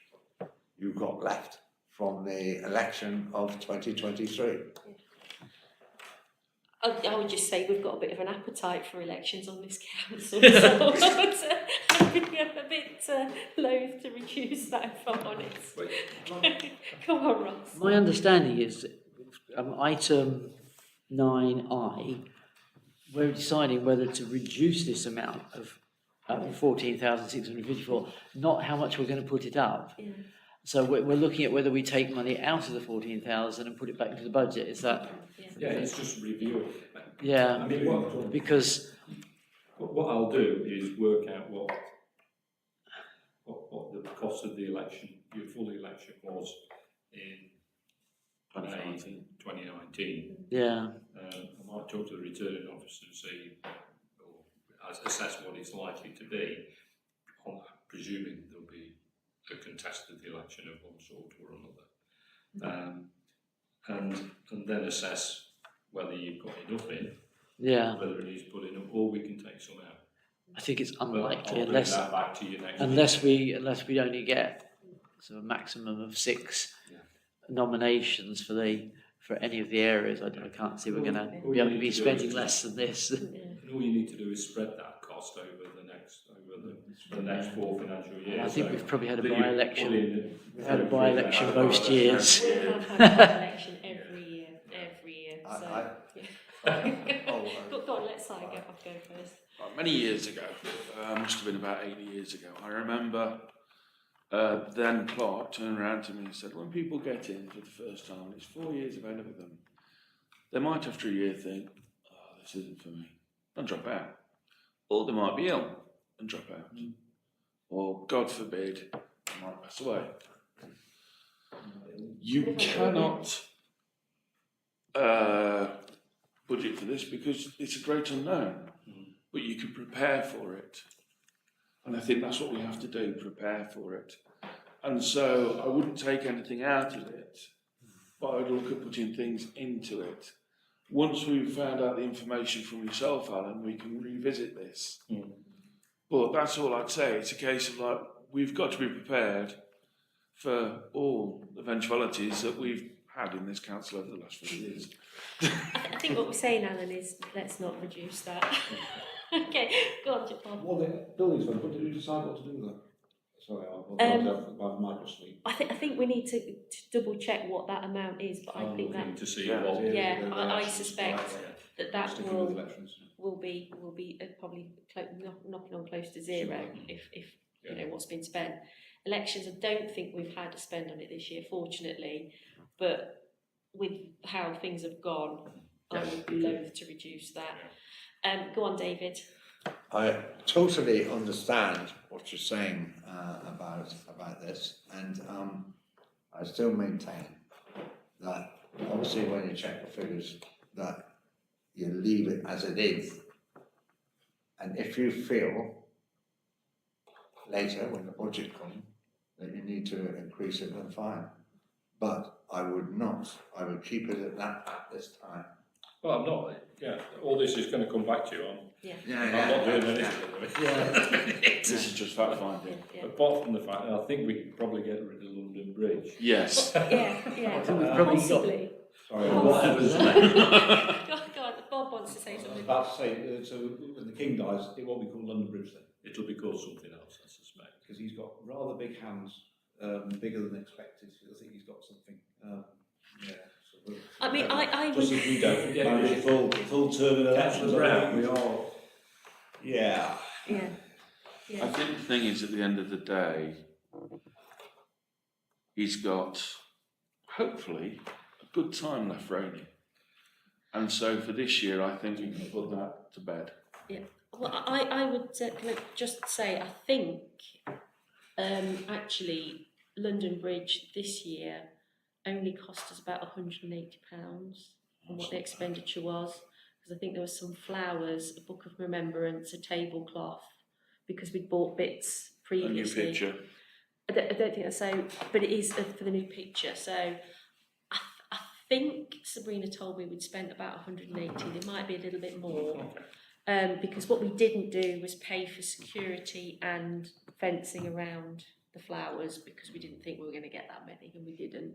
you've got left from the election of 2023. I would just say we've got a bit of an appetite for elections on this council, so I'm a bit loath to reduce that, if I'm honest. Come on, Ross. My understanding is item 9I, we're deciding whether to reduce this amount of 14,654, not how much we're going to put it up. Yeah. So we're looking at whether we take money out of the 14,000 and put it back into the budget. Is that? Yeah, it's just reviewing. Yeah. I mean, Because what I'll do is work out what the cost of the election, your full election, was in 2019. yeah. I might talk to the returning officer and see, or assess what it's likely to be, presuming there'll be a contested election of one sort or another, and then assess whether you've got enough in, Yeah. whether it needs putting up, or we can take some out. I think it's But unlikely I'll bring that back to you next year. unless we only get sort of a maximum of 6 Yeah. nominations for any of the areas. I can't see we're going to be able to be spending less than this. And all you need to do is spread that cost over the next 4 financial years. I think we've probably had a that you by-election. put in- We've had a by-election most years. We have had an election every year, so. Go on, let's go first. Many years ago, must have been about 80 years ago, I remember then Clark turned around to me and said, when people get in for the first time, and it's 4 years ahead of them, they might after a year think, oh, this isn't for me, and drop out. Or they might be ill and drop out. Or, God forbid, they might pass away. You cannot budget for this because it's a great unknown, but you can prepare for it. And I think that's what we have to do, prepare for it. And so I wouldn't take anything out of it, but I'd look at putting things into it. Once we've found out the information from yourself, Alan, we can revisit this. But that's all I'd say. It's a case of like, we've got to be prepared for all eventualities that we've had in this council over the last few years. I think what we're saying, Alan, is let's not reduce that. Okay, go on, Japan. Well, the buildings fund, but did you decide what to do with that? Sorry, I'll Um, go my microsleep. I think we need to double check what that amount is, but I I'm think looking that to see Yeah. what. Yeah, The I elections, suspect right, that sticking with elections. will be probably knocking on close to zero if you know what's been spent. Elections, I don't think we've had to spend on it this year, fortunately, but with how things have gone, I Yes, would be okay. loath to reduce that. Go on, David. I totally understand what you're saying about this, and I still maintain that obviously when you check the figures, that you leave it as it is. And if you feel later when the budget comes that you need to increase it, then fine. But I would not. I would keep it at that at this time. Well, I'm not, yeah, all this is going to come back to you on. Yeah, I'm not doing anything with it. Yeah. This is just fact finding. Yeah. Apart from the fact that I think we could probably get rid of London Bridge. Yes. Yeah. I think we've probably got. Possibly. Sorry, Go on, Bob wants to say I was something. about to say, so when the king dies, it won't be called London Bridge then, It'll be called something else, I suspect. because he's got rather big hands, bigger than expected. I think he's got something. Yeah. So I mean, I just would. as we don't forget the full term of elections. Brown, we are. Yeah. Yeah. I Yeah. think the thing is, at the end of the day, he's got, hopefully, a good time left reigning. And so for this year, I think we can put that to bed. Well, I would can I just say I think actually London Bridge this year only cost us about £180 on what the expenditure was, because I think there was some flowers, a book of remembrance, a tablecloth, because we'd bought bits A new previously. picture. I don't think that's so, but it is for the new picture. So I think Sabrina told me we'd spent about 180. There might be a little bit more. Because what we didn't do was pay for security and fencing around the flowers, because we didn't think we were going to get that many, and we didn't.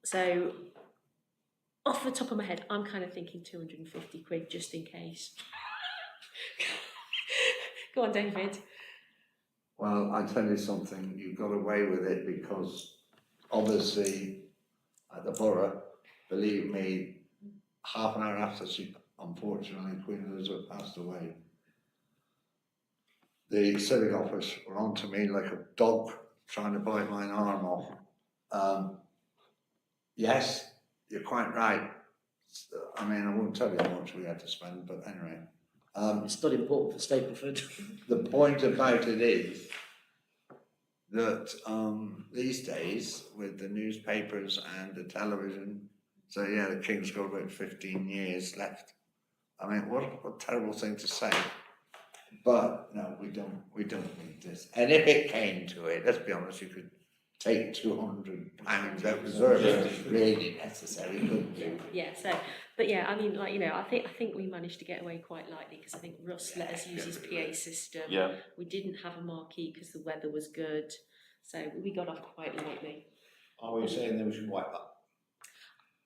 So off the top of my head, I'm kind of thinking 250 quid just in case. Go on, David. Well, I tell you something, you got away with it because obviously at the borough, believe me, half an hour after she, unfortunately, Queen Elizabeth passed away, the civic office were on to me like a dog trying to bite my arm off. Yes, you're quite right. I mean, I won't tell you how much we had to spend, but anyway. It's not important for Stapleford. The point about it is that these days, with the newspapers and the television, so yeah, the King's got about 15 years left. I mean, what a terrible thing to say. But no, we don't need this. And if it came to it, let's be honest, you could take £200 out reserve if really necessary, couldn't you? Yeah. So, but yeah, I mean, like, you know, I think we managed to get away quite lightly, because I think Russ let us use his PA system. Yeah. We didn't have a marquee because the weather was good, so we got off quite lightly. Are we saying that we should wipe that?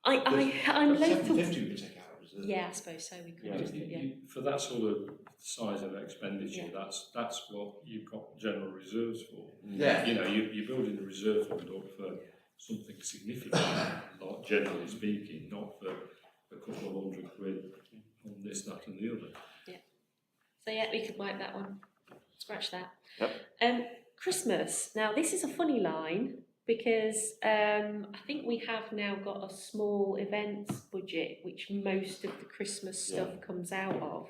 I'm loath to. 750 we take out of reserve. Yeah, I suppose so. We could Yeah. just yeah. For that sort of size of expenditure, Yeah. that's what you've got general reserves for. Yeah. You know, you're building the reserve fund up for something significant, not generally speaking, not for a couple of £100 on this, that, and the other. So yeah, we could wipe that one. Scratch that. Yep. Christmas. Now this is a funny line, because I think we have now got a small events budget, which most of the Christmas stuff comes out of,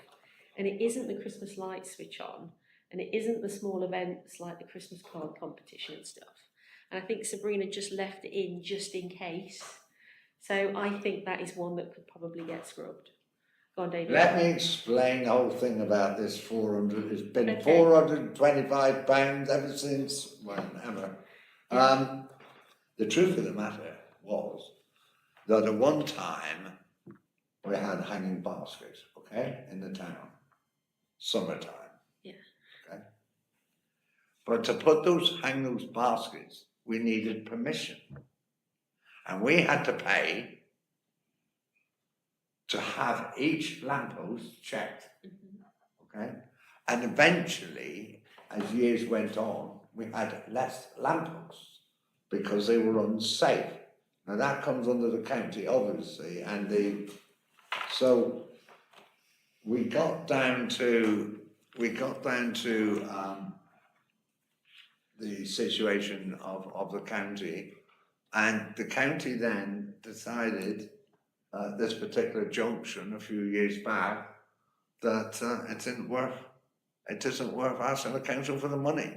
and it isn't the Christmas lights switch on, and it isn't the small events like the Christmas card competition and stuff. And I think Sabrina just left it in just in case. So I think that is one that could probably get scrubbed. Go on, David. Let me explain the whole thing about this 400. It's been Okay. £425 ever since, whenever. The truth of the matter was that at one time we had hanging baskets, okay, in the town, summertime. Yeah. Okay. But to hang those baskets, we needed permission, and we had to pay to have each lamppost checked. Mhm. Okay, and eventually, as years went on, we had less lamp posts because they were unsafe. Now that comes under the county, obviously, so we got down to the situation of the county, and the county then decided at this particular junction a few years back that it isn't worth asking the council for the money.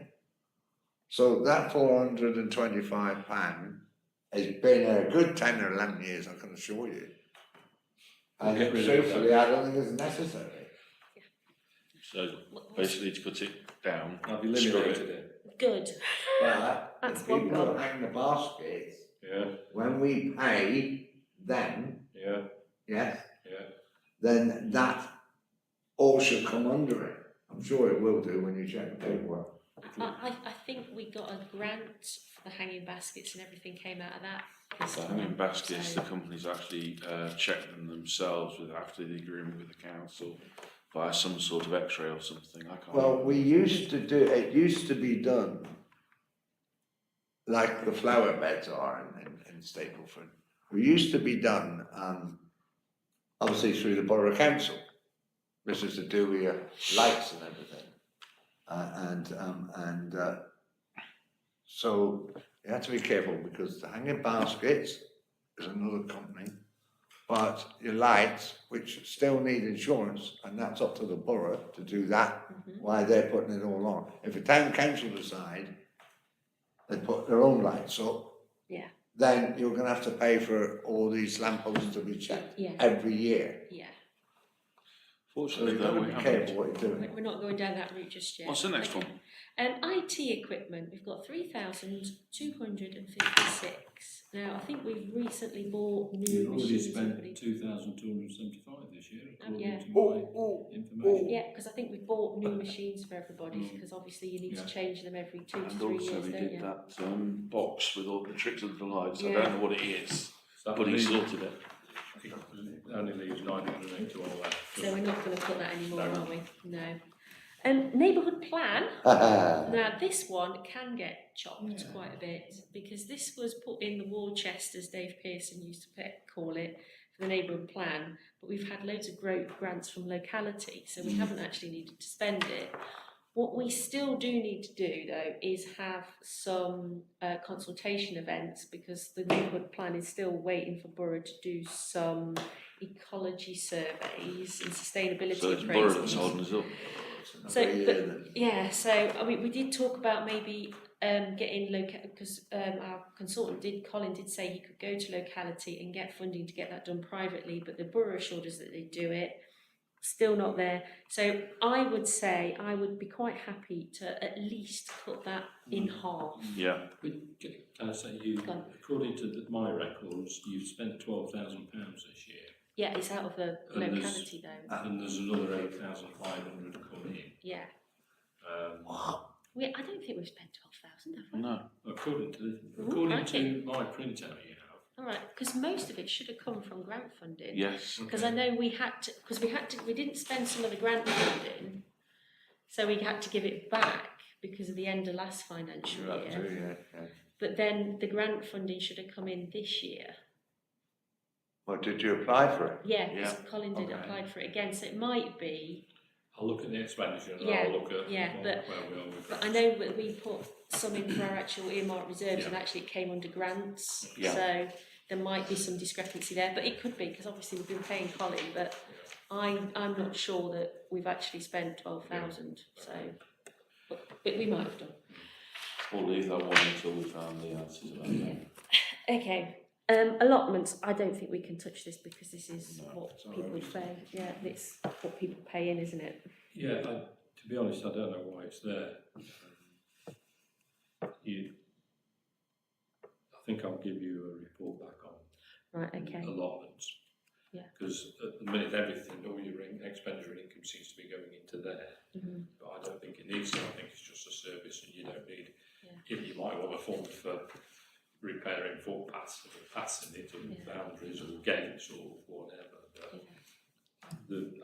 So that £425 has been a good 10 or 11 years, I can assure you. And Get rid of truthfully, I don't think it's necessary. So basically to put it down, I've screw eliminated it. it. Good. But the That's one people goal. who hang the baskets, Yeah, when we pay them, yeah, yes, yeah. then that all should come under it. I'm sure it will do when you check the paperwork. I think we got a grant for the hanging baskets and everything came out of that. this The time, hanging baskets, so- the companies actually check them themselves after the agreement with the council via some sort of X-ray or something. I can't. Well, it used to be done like the flower beds are in Stapleford. We used to be done, obviously through the Borough Council. This is to do with your lights and everything. So you have to be careful because the hanging baskets is another company. But your lights, which still need insurance, and that's up to the borough to do that, why they're putting it all on. If the town council decide they put their own lights up, Yeah. then you're gonna have to pay for all these lampposts to be checked Yeah. every year. Yeah, So Fortunately, you've though, got to we be haven't. careful what you're doing. we're not going down that route just yet. What's the next Okay. one? IT equipment, we've got 3,256. Now, I think we've recently bought new We've already machines. spent already. 2,275 this year, according yeah. to my Oh, information. Yeah, because I think we've bought new machines for everybody, because obviously you need Yeah. to change them every 2 to And 3 also years, we don't did you? that box with all the tricks of the lights. I Yeah. don't know what it is, So but he leaves- sorted it. it only leaves 981 left. So we're not going to put that anymore, No. are we? No. Neighbourhood plan. Now, this one can get chopped quite a bit because this was put in the war chest, as Dave Pearson used to call it, for the neighbourhood plan. But we've had loads of grants from locality, so we haven't actually needed to spend it. What we still do need to do, though, is have some consultation events because the neighbourhood plan is still waiting for Borough to do some ecology surveys and sustainability So it's Borough that's appraisals. holding us up. So, but, yeah, so I mean, we did talk about maybe getting because our consultant Colin did say he could go to locality and get funding to get that done privately, but the borough assured us that they'd do it. Still not there. So I would say I would be quite happy to at least cut that in half. Yeah. Can I say you, Go on. according to my records, you've spent £12,000 this year, Yeah, it's out of the And there's- locality though. and there's another 8,500 coming in. Yeah. Um, I don't think we've spent 12,000, have we? No. according to crikey. my printout, you have. All right, because most of it should have come from grant funding. Yes. Because I know we didn't spend some of the grant funding, so we had to give it back because of the end of last financial year. But then the grant funding should have come in this year. Well, did you apply for it? Yeah, because Yeah. Colin did Okay. apply for it again, so it might be. I'll look at the expenditure and Yeah, I'll look at yeah, where we are with But I grants. know that we put some in for our actual earmark reserves, and Yeah. actually it came under grants. Yeah. So there might be some discrepancy there, but it could be because obviously we've been paying Colin, but I'm not sure that we've actually spent 12,000. So, but we might have done. We'll leave that one until we found the answers about that. Okay. Allotments. I don't think we can touch this because this is No, what it's all people right. pay. Yeah, it's what people pay in, isn't it? Yeah, to be honest, I don't know why it's there. I think I'll give you a report back on Right. Okay. allotments. Yeah. Because at the minute, everything, all your expenditure and income seems to be going into there. Mhm. But I don't think it needs to. I think it's just a service and you don't need, Yeah. you might want a fund for repairing footpaths, paths in it, or Yeah. boundaries or gates or whatever. But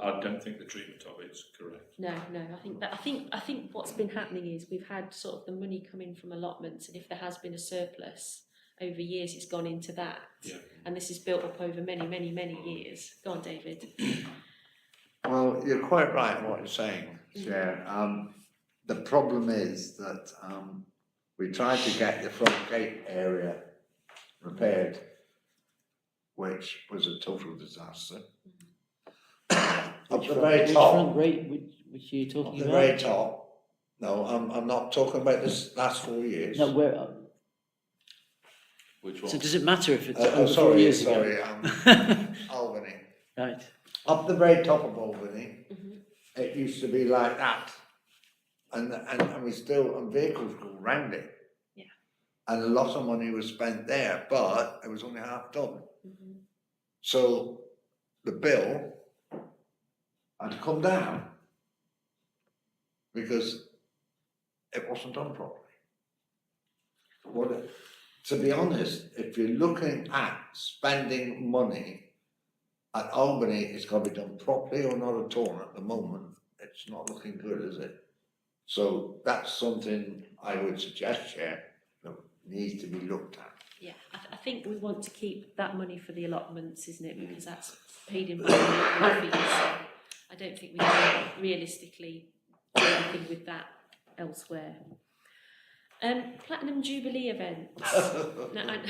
I don't think the treatment of it's correct. No, I think what's been happening is we've had sort of the money come in from allotments, and if there has been a surplus over years, it's gone into that. Yeah. And this is built up over many, many, many years. Go on, David. Well, you're quite right in what you're saying, Chair. The problem is that, we tried to get the front gate area repaired, which was a total disaster. Up the very Which top. front rate, which are you At talking the about? very top. No, I'm not talking about this last 4 years. No, where, Which one? so does it matter if it's over 4 years ago? Albany. Right, Up the very top of Albany, Mhm. it used to be like that. And we still, and vehicles go round it. Yeah. And a lot of money was spent there, but it was only half done. Mhm. So the bill had to come down because it wasn't done properly. To be honest, if you're looking at spending money at Albany, it's got to be done properly or not at all. At the moment, it's not looking good, is it? So that's something I would suggest, Chair, that needs to be looked at. Yeah, I think we want to keep that money for the allotments, isn't it? Because that's paid in by the fees. So I don't think we can realistically do anything with that elsewhere. Platinum Jubilee events. Now,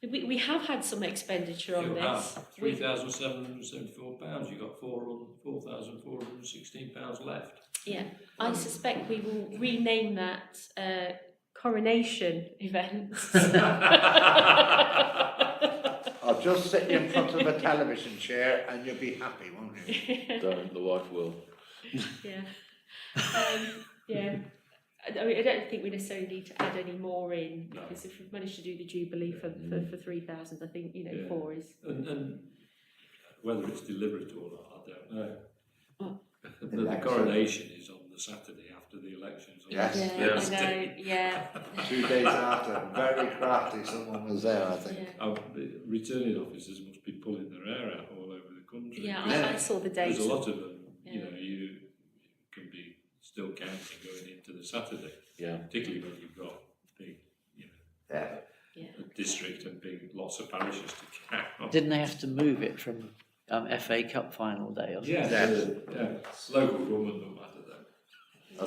we have had some expenditure on You this. have £3,774. You've got £4,416 left. Yeah, I suspect we will rename that coronation events. I'll just sit you in front of a television chair and you'll be happy, won't you? Don't, the wife will. Yeah. Yeah. I mean, I don't think we necessarily need to add any more in, No. because if we've managed to do the Jubilee for 3,000, I think, Yeah. 4 is. And whether it's deliberate or not, I don't know. Oh. The Election. coronation is on the Saturday after the elections. On Yes. the Yeah, Thursday. I know, yeah. 2 days after, very crafty, someone was there, I think. Yeah, The returning officers must be pulling their hair out all over the country. yeah, Yeah. I saw the dates. There's a lot of them, you Yeah. know, you can be still counting going into the Saturday, Yeah. particularly when you've got big, you know, Yeah. a district and big lots of parishes to count. didn't they have to move it from FA Cup final day or something? Yeah, yeah. Local government don't matter then. I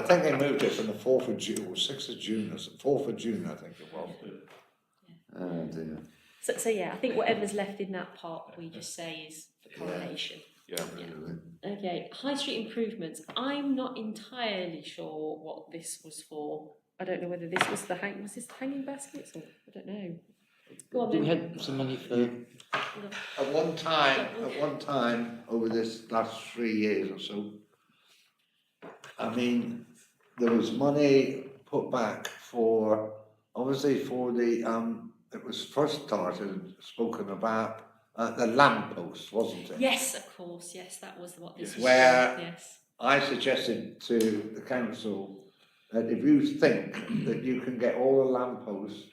think they moved it from the 4th of June, or 6th of June, or 4th of June, I think it was. Oh dear. So yeah, I think whatever's left in that pot, we just say is for coronation. Yeah. Okay, high street improvements. I'm not entirely sure what this was for. I don't know whether this was was this the hanging baskets or I don't know. Go on Did we then. had some money for, At one time, over this last 3 years or so, I mean, there was money put back for, obviously for the, it was first started, spoken about, the lampposts, wasn't it? Yes, of course. Yes, that was what this was. Where- for, Yes. I suggested to the council that if you think that you can get all the lampposts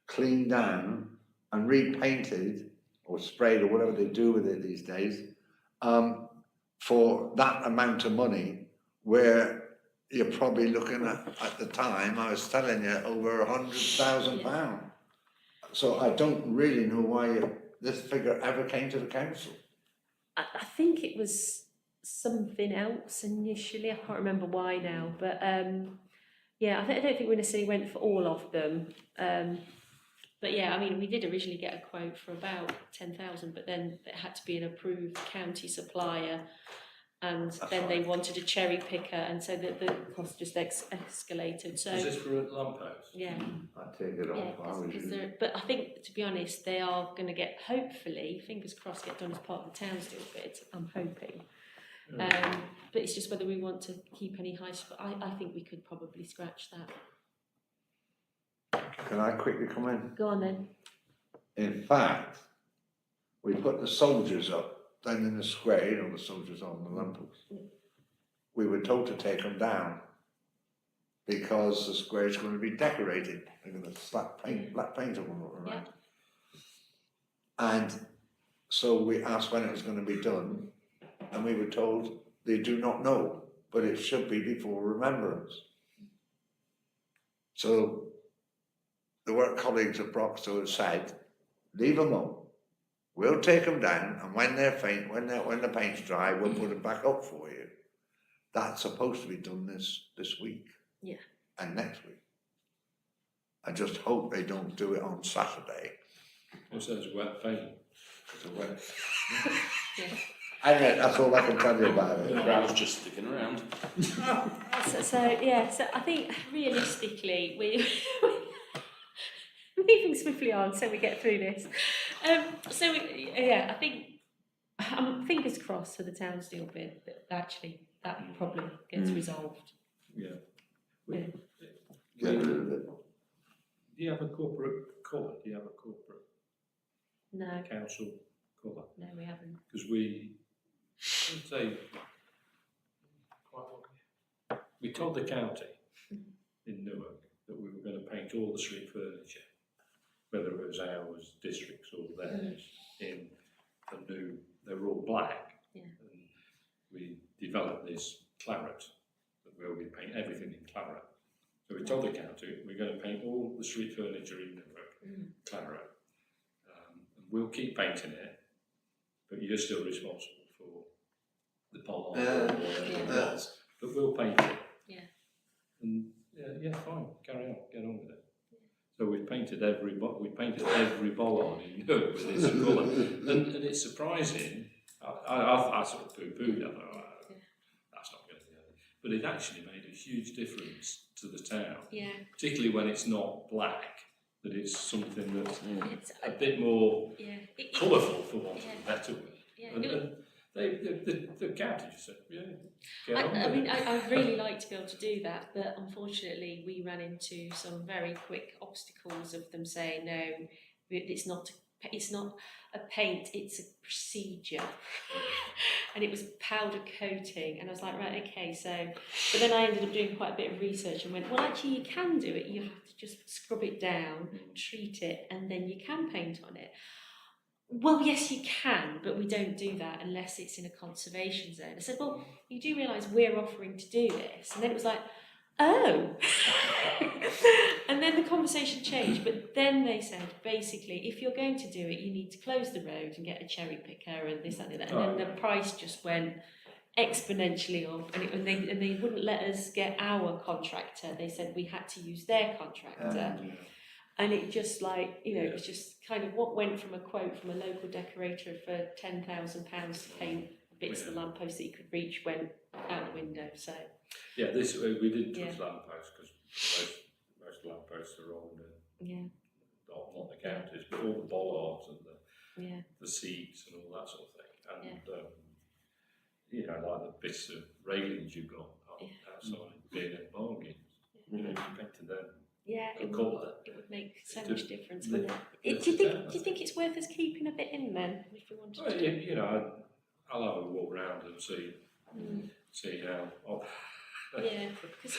cleaned down and repainted or sprayed or whatever they do with it these days, for that amount of money, where you're probably looking at the time, I was telling you, over £100,000. So I don't really know why this figure ever came to the council. I think it was something else initially. I can't remember why now, but yeah, I don't think we necessarily went for all of them. But yeah, I mean, we did originally get a quote for about 10,000, but then it had to be an approved county supplier, and then they wanted a cherry picker, and so the cost just escalated. So Is this for a lamppost? yeah. I'd take it Yeah, off, I was but I think, to be honest, they are going to get, hopefully, fingers crossed, get done as part of the town's deal bid, I'm hoping. But it's just whether we want to keep any I think we could probably scratch that. Can I quickly come in? Go on then. In fact, we put the soldiers up down in the square, you know, the soldiers on the lampposts. We were told to take them down because the square is going to be decorated. They're going to slap paint, black paint on them around. And So we asked when it was gonna be done, and we were told they do not know, but it should be before remembrance. So the work colleagues at Broxton have said, leave them up. We'll take them down, and when the paint's dry, we'll put them back up for you. That's supposed to be done this week. Yeah. And next week. I just hope they don't do it on Saturday. Also, it's wet paint. It's a wet- Yeah. Anyway, that's all I can tell you about The it. crowd's just sticking around. So I think realistically we're moving swiftly on so we get through this. I think fingers crossed for the Townsville bit that actually that problem gets resolved. Yeah. Yeah. Get rid of it. Do you have a corporate colour? Do you have a corporate No, council colour? no, we haven't. Because we, I'd say, we told the county in Newark that we were going to paint all the street furniture, whether it was ours, districts or theirs, in the new, they were all black. Yeah. And we developed this claret, that where we paint everything in claret. So we told the county, we're going to paint all the street furniture in Newark, claret. And we'll keep painting it, but you're still responsible for the poll or whatever it was. But we'll paint it. Yeah. And yeah, fine, carry on, get on with it. So we painted every bollard in Newark with this colour, and it's surprising. I sort of poo-pooed it. I thought, that's not going to be it. But it actually made a huge difference to the town, Yeah. particularly when it's not black. That it's something that's It's a bit more it- colourful, for want of a better word. Yeah. And the county just said, yeah, get on I with mean, it. I'd really like to be able to do that, but unfortunately, we ran into some very quick obstacles of them saying no, it's not a paint, it's a procedure, and it was powder coating, and I was like, right, okay, so, but then I ended up doing quite a bit of research and went, well, actually, you can do it. You have to just scrub it down, treat it, and then you can paint on it. Well, yes, you can, but we don't do that unless it's in a conservation zone. I said, well, you do realise we're offering to do this. And then it was like, oh. And then the conversation changed. But then they said, basically, if you're going to do it, you need to close the road and get a cherry picker and this, that, and that. And then the price just went exponentially up. And they wouldn't let us get our contractor. They said we had to use their contractor. And it just like, it was just kind of what went from a quote from a local decorator for £10,000 to paint bits of the lamppost that you could reach went out the window. So Yeah, this we didn't touch lampposts because most lampposts are old and not the counters, but all the bollards and the seats and all that sort of thing. And like the bits of railings you've got outside being at bargains, you painted them. yeah, it would make so much difference, the- wouldn't it? Do you think it's worth us keeping a bit in then, if we wanted Well, to? I'll have a walk round and see how. Yeah, 'cause-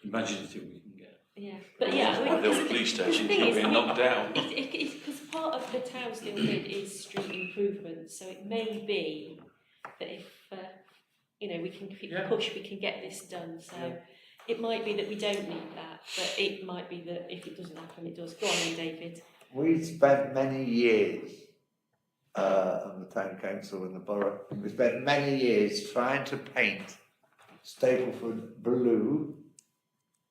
Imaginative we can get. yeah, but yeah, I mean, Like the because old police the station, thing keep is, being knocked down. because part of the Townsville bid is street improvement, so it may be that if we can push, we can get this done. So it might be that we don't need that, but it might be that if it doesn't happen, it does. Go on then, David. We spent many years on the town council and the borough. We spent many years trying to paint Stapleford blue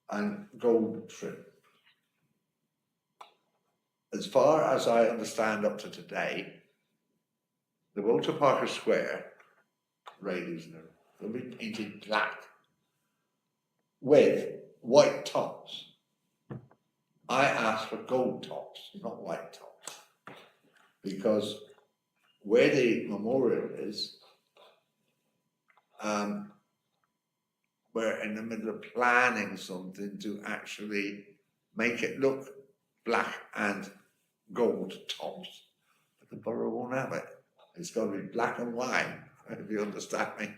and gold trim. As far as I understand up to today, the Walter Parker Square railings will be painted black with white tops. I asked for gold tops, not white tops, because where the memorial is, we're in the middle of planning something to actually make it look black and gold tops, but the borough won't have it. It's got to be black and white, if you understand me.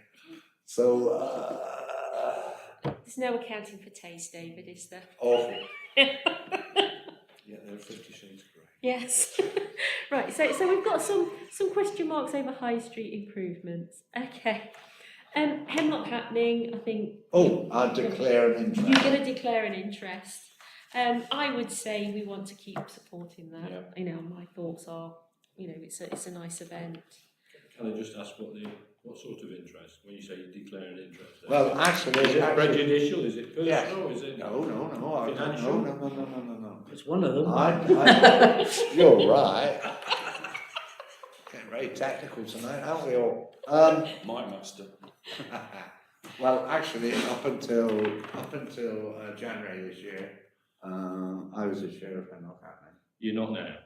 So, There's no accounting for taste, David, is there? awful. Yeah, they're 50 Shades of Grey. Yes. Right, so we've got some question marks over High Street improvements. Okay. Hemlock Happening, I think. Oh, I declare an You're interest. going to declare an interest. I would say we want to keep supporting that. Yeah. You know, my thoughts are, you know, it's a nice event. Can I just ask what sort of interest, when you say you declare an interest? Well, actually, Is it prejudicial, is it Yeah. personal, is it? no, I don't, Financial? no. It's one of them. You're right. Getting very technical tonight, aren't we all? My master. Well, actually, up until January this year, I was the sheriff and not happening. You're not now?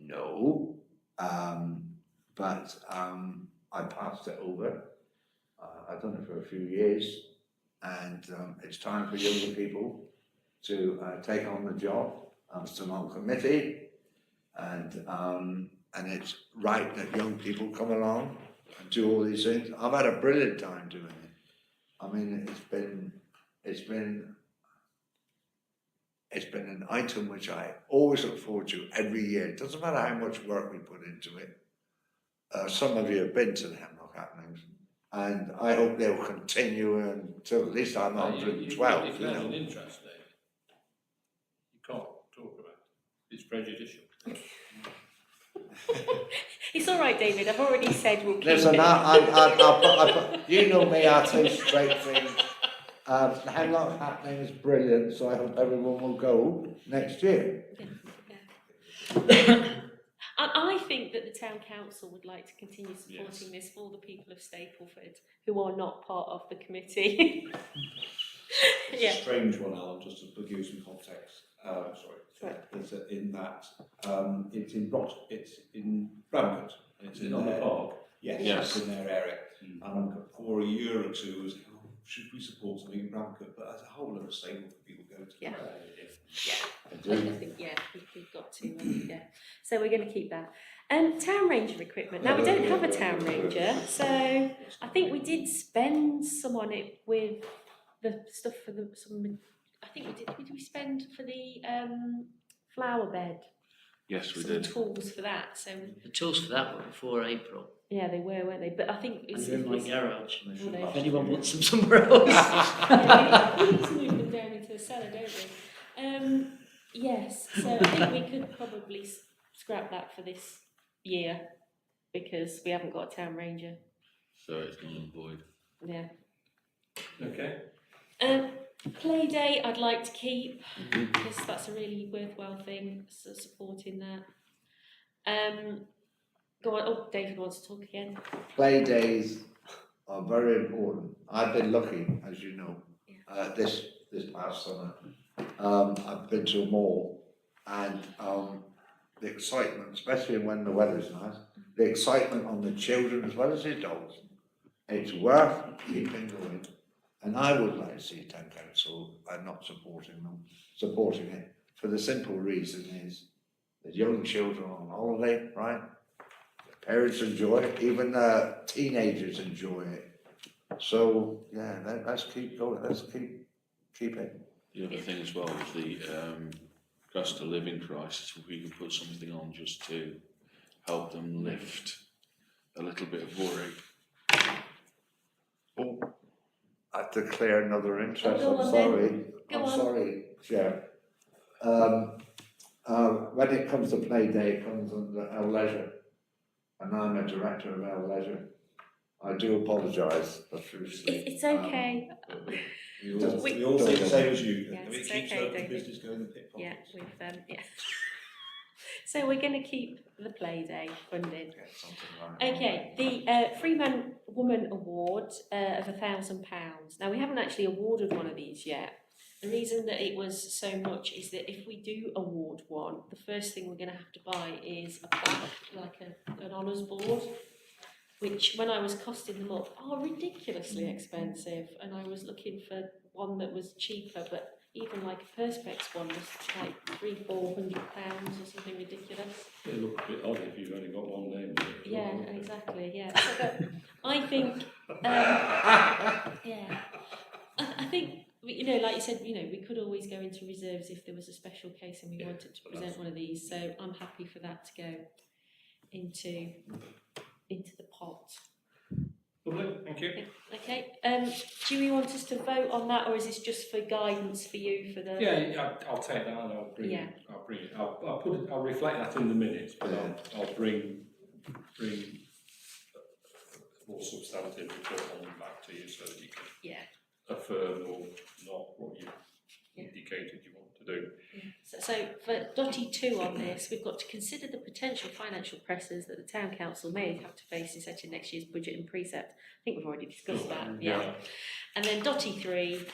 No, but I passed it over. I've done it for a few years, and it's time for younger people to take on the job. I'm still on committee, and it's right that young people come along and do all these things. I've had a brilliant time doing it. I mean, it's been an item which I always look forward to every year. It doesn't matter how much work we put into it. Some of you have been to the Hemlock Happenings, and I hope they'll continue until at least I'm 112. You You declare know. an interest there. You can't talk about it. It's prejudicial. It's all right, David. I've already said we'll keep Listen, it. you know me, I say straight things. The Hemlock Happening is brilliant, so I hope everyone will go next year. I think that the town council would like to continue supporting this for the people of Stapleford who are not part of the committee. It's a strange one, Alan, just to give you some context. Right. It's in that it's in Bramcote. It's Is it on the park? Yes, Yes. it's in their area. And for a year or two, it was, should we support something in Bramcote? But as a whole of a stable for people go to. Yeah. I I do. think, we've got to, yeah. So we're going to keep that. Town ranger equipment. Now, we don't have a town ranger, so I think we did spend some on it with the stuff for I think we did we spend for the flower bed? Yes, we Some did. tools for that, so The tools for that were before April. yeah, they were, weren't they? But I think And they're in my garage. Well, they- If anyone wants them somewhere else. we need to move them down into the cellar, don't we? Yes, so I think we could probably scrap that for this year because we haven't got a town ranger. So it's null and void. Yeah. Okay. Play day I'd like to keep because that's a really worthwhile thing, so supporting that. Go on, oh, David wants to talk again. Play days are very important. I've been lucky, as you know, this past summer. I've been to them all, and the excitement, especially when the weather's nice, the excitement on the children as well as the adults, it's worth keeping going. And I would like to see town council not supporting it for the simple reason is the young children on holiday, right? The parents enjoy it, even the teenagers enjoy it. So yeah, let's keep going. Let's keep it. The other thing as well was the cost of living crisis. If we could put something on just to help them lift a little bit of worry. Oh, I declare another interest. Oh, go I'm on sorry. then. Go I'm on. sorry, Chair. When it comes to play day, it comes under our leisure, and I'm a director of our leisure. I do apologise profusely. It's okay. We all think the same as you. Yeah, I mean, it's it keeps okay, the David. business going in pit Yeah, pockets. yeah. So we're going to keep the play day funded. Yeah, something like Okay, the Freeman Woman Award of £1,000. Now we haven't actually awarded one of these yet. The reason that it was so much is that if we do award one, the first thing we're going to have to buy is a plaque, like an honours board, which when I was costing them up are ridiculously expensive, and I was looking for one that was cheaper, but even like a Perspex one was like £300-400 or something ridiculous. It look a bit odd if you've only got one name. Yeah, exactly. Yeah, so, but I think, yeah, I think you know, like you said, you know, we could always go into reserves if there there was a special case and we wanted to present one of these, so I'm happy for that to go into the pot. Lovely, thank you. Okay, do we want us to vote on that, or is this just for guidance for you for the? Yeah, I'll take that and I'll bring Yeah. it. I'll bring it. I'll put it. I'll reflect that in the minutes, but I'll bring a more substantive report on them back to you so that you can Yeah. affirm or not what you Yeah. indicated you want to do. So for Dotty 2 on this, we've got to consider the potential financial pressures that the town council may have to face in setting next year's budget and precept. I think we've already discussed that, yeah. And then Dotty 3,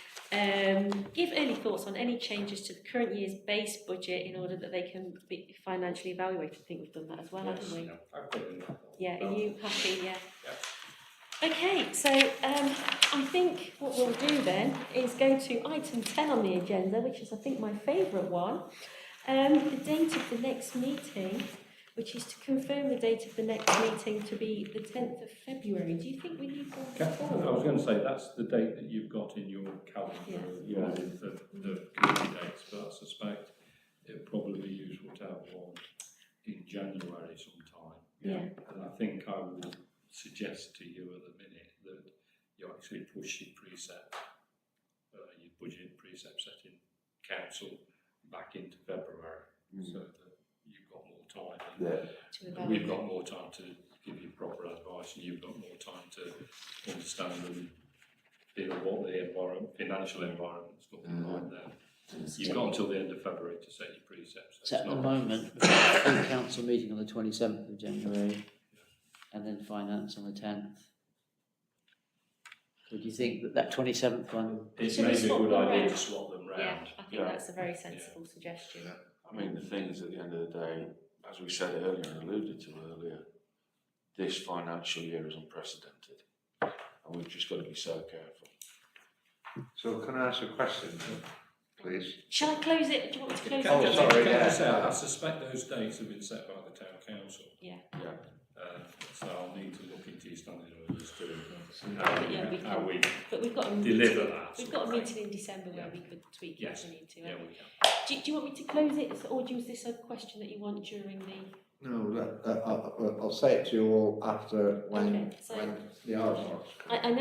give early thoughts on any changes to the current year's base budget in order that they can be financially evaluated. I think we've done that as well, haven't we? Yeah, I've put in that. Yeah, are you happy? Yeah. Yeah. Okay, so I think what we'll do then is go to item 10 on the agenda, which is I think my favourite one. The date of the next meeting, which is to confirm the date of the next meeting to be the 10th of February. Do you think we need one Okay. I before? was going to say that's the date that you've got in your calendar Yeah. with the committee dates, but I suspect it'll probably be useful to have one in January sometime. Yeah. And I think I would suggest to you at the minute that you actually push your precept, your budget precept setting council back into February so that you've got more time. Yeah. To And evaluate. we've got more time to give you proper advice and you've got more time to understand and feel what the financial environment's looking like then. You've got until the end of February to set your precepts. So at the moment, we've got a full council meeting on the 27th of January and then finance on the 10th. So do you think that 27th one, It Should may we be a swap good them idea round? to swap them round. Yeah, I think Yeah. that's a very sensible suggestion. I mean, the thing is, at the end of the day, as we said earlier and alluded to earlier, this financial year is unprecedented, and we've just got to be so careful. So can I ask a question then, please? Shall I close it? Do you want me to close Oh, it? sorry, Can I yeah. just say, I suspect those dates have been set by the town council. Yeah. Yeah. So I'll need to look into your standing orders to Yeah, we how can. we But we've got a deliver meeting. that. We've sort got a of thing. meeting in December where Yeah. we could tweak it Yes. if we need to. Yeah, haven't we we? can. Do you want me to close it, or is this a question that you want during the? No, I'll say it to you all after when Okay, so- the hours are. I know